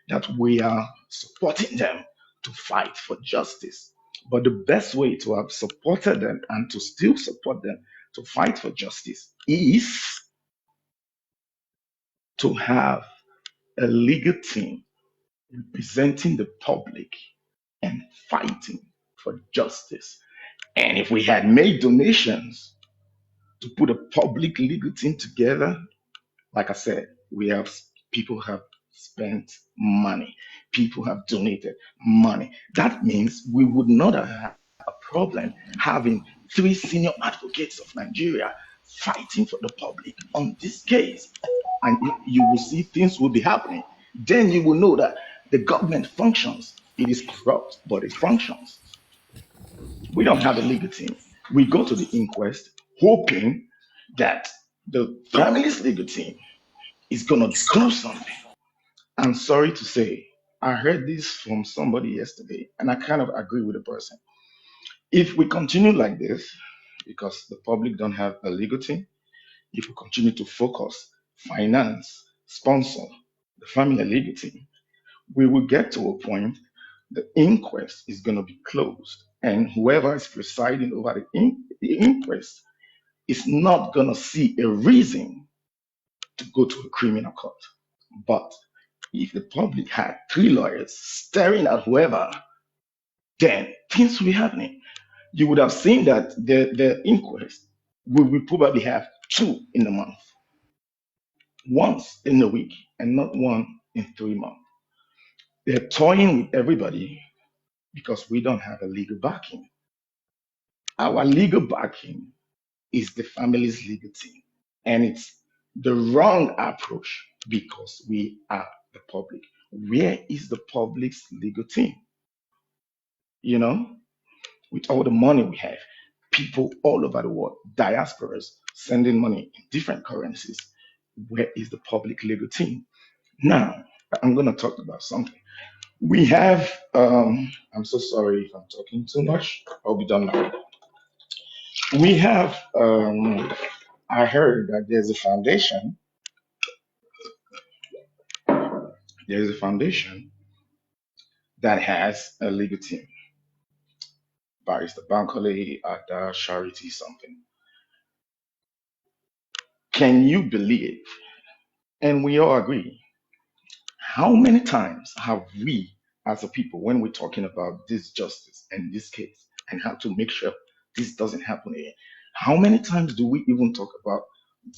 that we are supporting them to fight for justice. But the best way to have supported them and to still support them to fight for justice is to have a legal team representing the public and fighting for justice. And if we had made donations to put a public legal team together, like I said, we have people have spent money, people have donated money. That means we would not have had a problem having three senior advocates of Nigeria fighting for the public on this case. And you will see things will be happening. Then you will know that the government functions. It is corrupt, but it functions. We don't have a legal team. We go to the inquest hoping that the family's legal team is going to do something. I'm sorry to say, I heard this from somebody yesterday, and I kind of agree with the person. If we continue like this, because the public don't have a legal team, if we continue to focus, finance, sponsor the family legal team, we will get to a point the inquest is going to be closed, and whoever is presiding over the inquest is not going to see a reason to go to a criminal court. But if the public had three lawyers staring at whoever, then things will be happening. You would have seen that the inquest we probably have two in a month, once in a week, and not one in 3 months. They're toying with everybody because we don't have a legal backing. Our legal backing is the family's legal team. And it's the wrong approach because we are the public. Where is the public's legal team? You know, with all the money we have, people all over the world, diasporas sending money in different currencies. Where is the public legal team? Now, I'm going to talk about something. We have, I'm so sorry if I'm talking too much. I'll be done now. We have, I heard that there's a foundation that has a legal team, Barrister Bankole, Ada, Charity, something. Can you believe? And we all agree. How many times have we, as a people, when we're talking about this justice and this case and how to make sure this doesn't happen again, how many times do we even talk about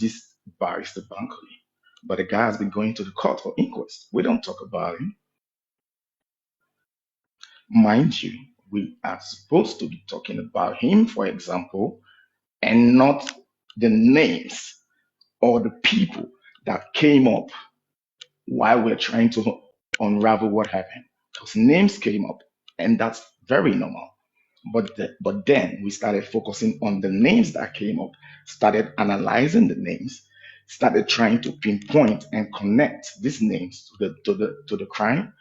this barrister Bankole? But the guy has been going to the court for inquest. We don't talk about him. Mind you, we are supposed to be talking about him, for example, and not the names or the people that came up while we're trying to unravel what happened. Because names came up, and that's very normal. But then we started focusing on the names that came up, started analyzing the names, started trying to pinpoint and connect these names to the crime,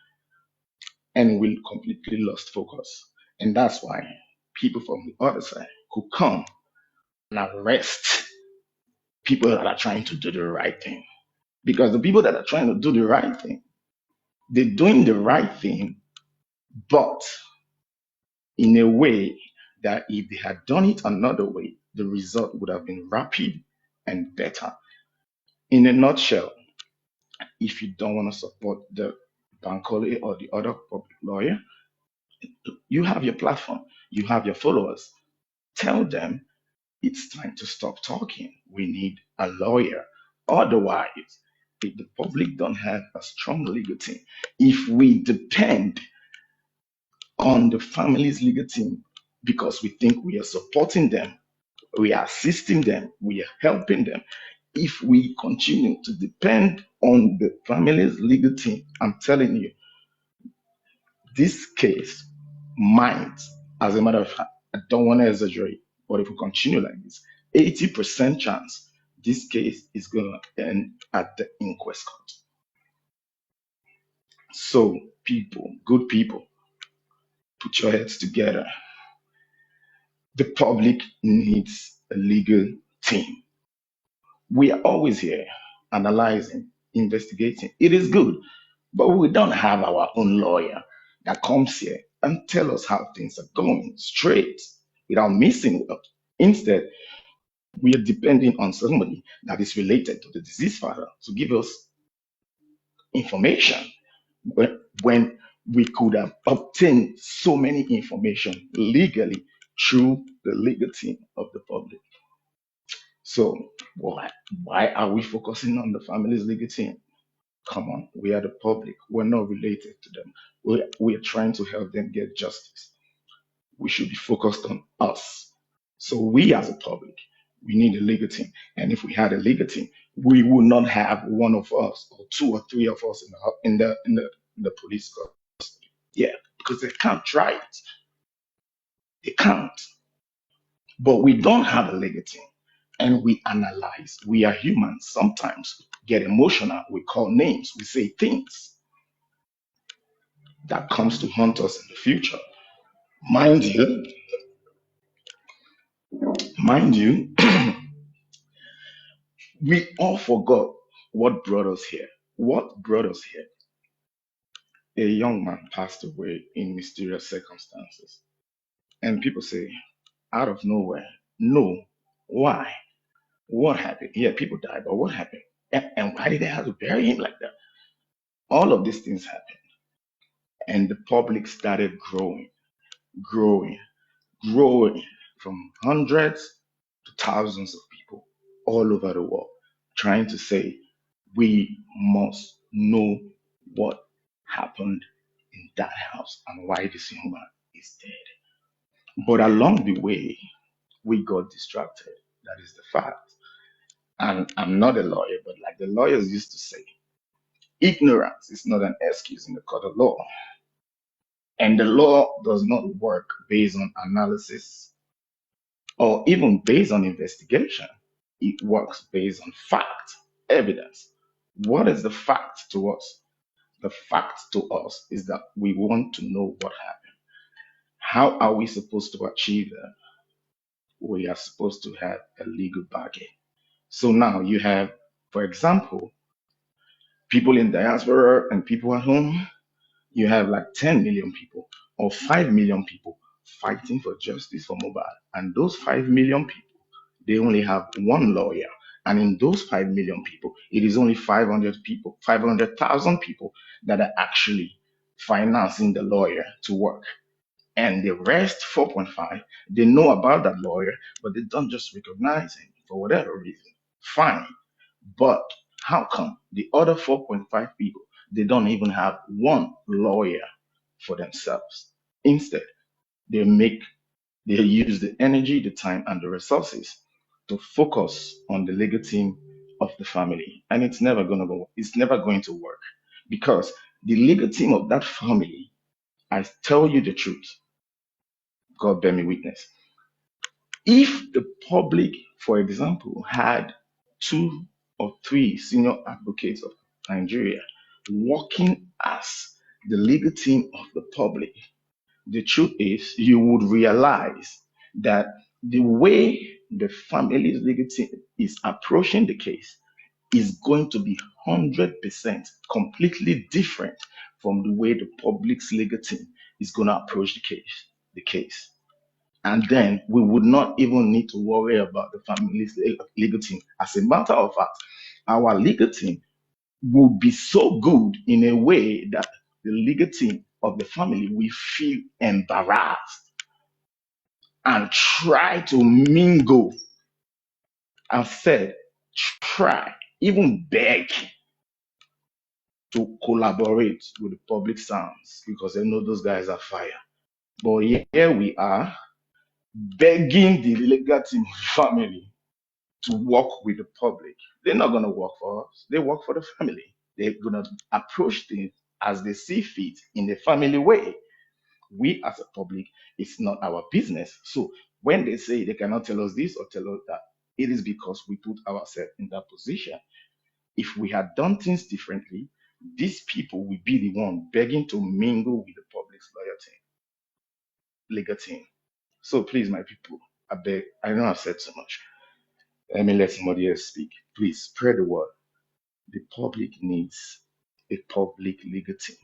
and we completely lost focus. And that's why people from the other side could come and arrest people that are trying to do the right thing. Because the people that are trying to do the right thing, they're doing the right thing, but in a way that if they had done it another way, the result would have been rapid and better. In a nutshell, if you don't want to support the Bankole or the other public lawyer, you have your platform, you have your followers. Tell them it's time to stop talking. We need a lawyer. Otherwise, if the public don't have a strong legal team, if we depend on the family's legal team because we think we are supporting them, we are assisting them, we are helping them. If we continue to depend on the family's legal team, I'm telling you, this case might, as a matter of fact, I don't want to exaggerate, but if we continue like this, 80% chance this case is going to end at the inquest court. So, people, good people, put your heads together. The public needs a legal team. We are always here analyzing, investigating. It is good, but we don't have our own lawyer that comes here and tell us how things are going straight without missing up. Instead, we are depending on somebody that is related to the deceased father to give us information when we could have obtained so many information legally through the legal team of the public. So why are we focusing on the family's legal team? Come on, we are the public. We're not related to them. We're trying to help them get justice. We should be focused on us. So we as a public, we need a legal team. And if we had a legal team, we would not have one of us or two or three of us in the police custody. Yeah, because they can't try it. They can't. But we don't have a legal team. And we analyze. We are humans. Sometimes we get emotional. We call names. We say things that comes to haunt us in the future. Mind you, we all forgot what brought us here. What brought us here? A young man passed away in mysterious circumstances. And people say, out of nowhere, no. Why? What happened? Yeah, people died, but what happened? And why did they have to bury him like that? All of these things happened. And the public started growing from hundreds to thousands of people all over the world trying to say, we must know what happened in that house and why this young man is dead. But along the way, we got distracted. That is the fact. And I'm not a lawyer, but like the lawyers used to say, ignorance is not an excuse in the court of law. And the law does not work based on analysis or even based on investigation. It works based on fact, evidence. What is the fact to us? The fact to us is that we want to know what happened. How are we supposed to achieve that? We are supposed to have a legal backing. So now you have, for example, people in diaspora and people at home. You have like 10 million people or 5 million people fighting for justice for Mohbad. And those 5 million people, they only have one lawyer And in those 5 million people, it is only 500 people, 500,000 people that are actually financing the lawyer to work. And the rest, 4.5, they know about that lawyer, but they don't just recognize him for whatever reason. Fine. But how come the other 4.5 people, they don't even have one lawyer for themselves? Instead, they make they use the energy, the time, and the resources to focus on the legal team of the family. And it's never going to work because the legal team of that family, I tell you the truth, God bear me witness. If the public, for example, had 2 or 3 senior advocates of Nigeria working as the legal team of the public, the truth is you would realize that the way the family's legal team is approaching the case is going to be 100% completely different from the way the public's legal team is going to approach the case. And then we would not even need to worry about the family's legal team. As a matter of fact, our legal team will be so good in a way that the legal team of the family will feel embarrassed and try to mingle and said, try, even beg to collaborate with the public sounds because they know those guys are fire. But here we are begging the legal team of the family to work with the public. They're not going to work for us. They work for the family. They're going to approach things as they see fit in the family way. We as a public, it's not our business. So when they say they cannot tell us this or tell us that, it is because we put ourselves in that position. If we had done things differently, these people will be the one begging to mingle with the public's legal team. So please, my people, I beg, I know I've said so much. Let me let somebody else speak. Please spread the word. The public needs a public legal team.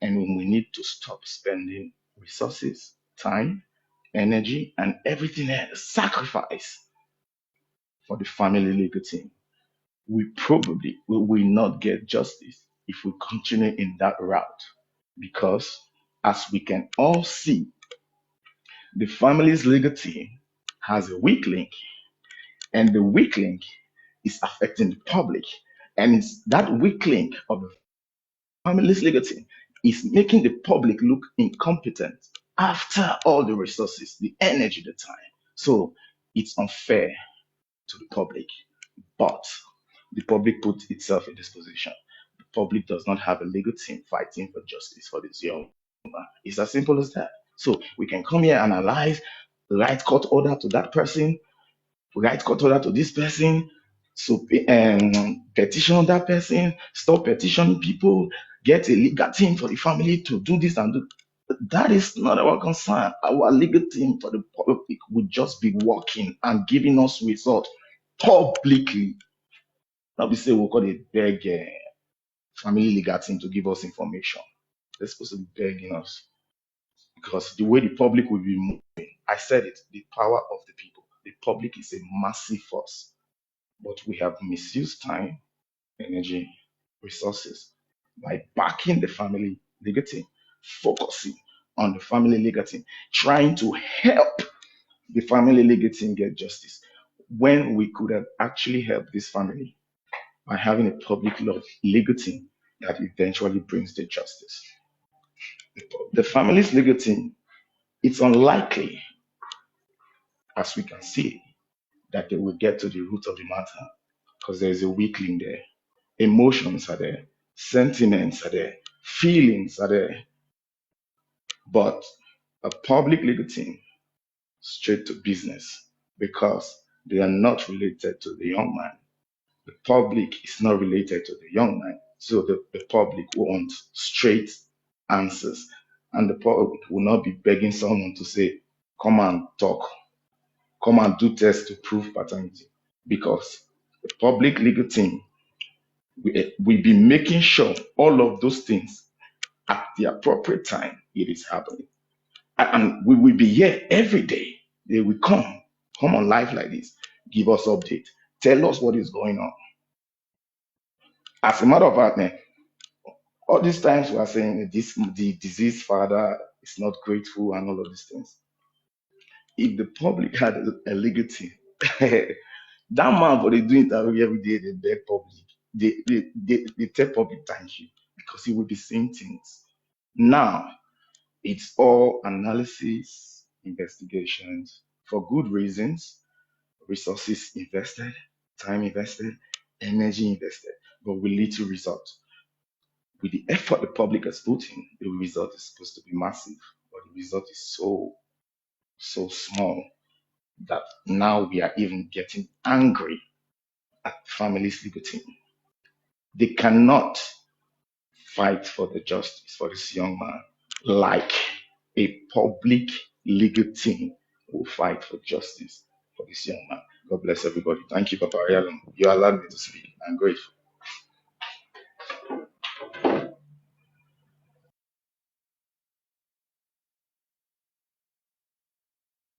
And we need to stop spending resources, time, energy, and everything else, sacrifice for the family legal team. We probably will not get justice if we continue in that route. Because as we can all see, the family's legal team has a weak link, and the weak link is affecting the public. And it's that weak link of the family's legal team is making the public look incompetent after all the resources, the energy, the time. So it's unfair to the public, but the public put itself in this position. The public does not have a legal team fighting for justice for this young man. It's as simple as that. So we can come here and analyze, write court order to that person, write court order to this person, so petition that person, stop petitioning people, get a legal team for the family to do this and do. That is not our concern. Our legal team for the public would just be working and giving us results publicly. Now we say we'll call it beg family legal team to give us information. They're supposed to be begging us because the way the public will be moving, I said it, the power of the people. The public is a massive force, but we have misused time, energy, resources by backing the family legal team, focusing on the family legal team, trying to help the family legal team get justice when we could have actually helped this family by having a public law legal team that eventually brings the justice. The family's legal team, it's unlikely, as we can see, that they will get to the root of the matter because there's a weak link there. Emotions are there, sentiments are there, feelings are there. But a public legal team, straight to business because they are not related to the young man. The public is not related to the young man. So the public wants straight answers. And the public will not be begging someone to say, come and talk, come and do tests to prove paternity. Because the public legal team will be making sure all of those things at the appropriate time it is happening. And we will be here every day. They will come on live like this, give us update. Tell us what is going on. As a matter of fact, man, all these times we are saying that the deceased father is not grateful and all of these things. If the public had a legacy, that man for they do interview every day, they beg public, they tell public thank you because he will be saying things. Now it's all analysis, investigations for good reasons, resources invested, time invested, energy invested, but with little result. With the effort the public has put in, the result is supposed to be massive, but the result is so small that now we are even getting angry at families liberty. They cannot fight for the justice for this young man like a public legal team will fight for justice for this young man. God bless everybody. Thank you, Papa Ayalon. You allowed me to speak. I'm grateful.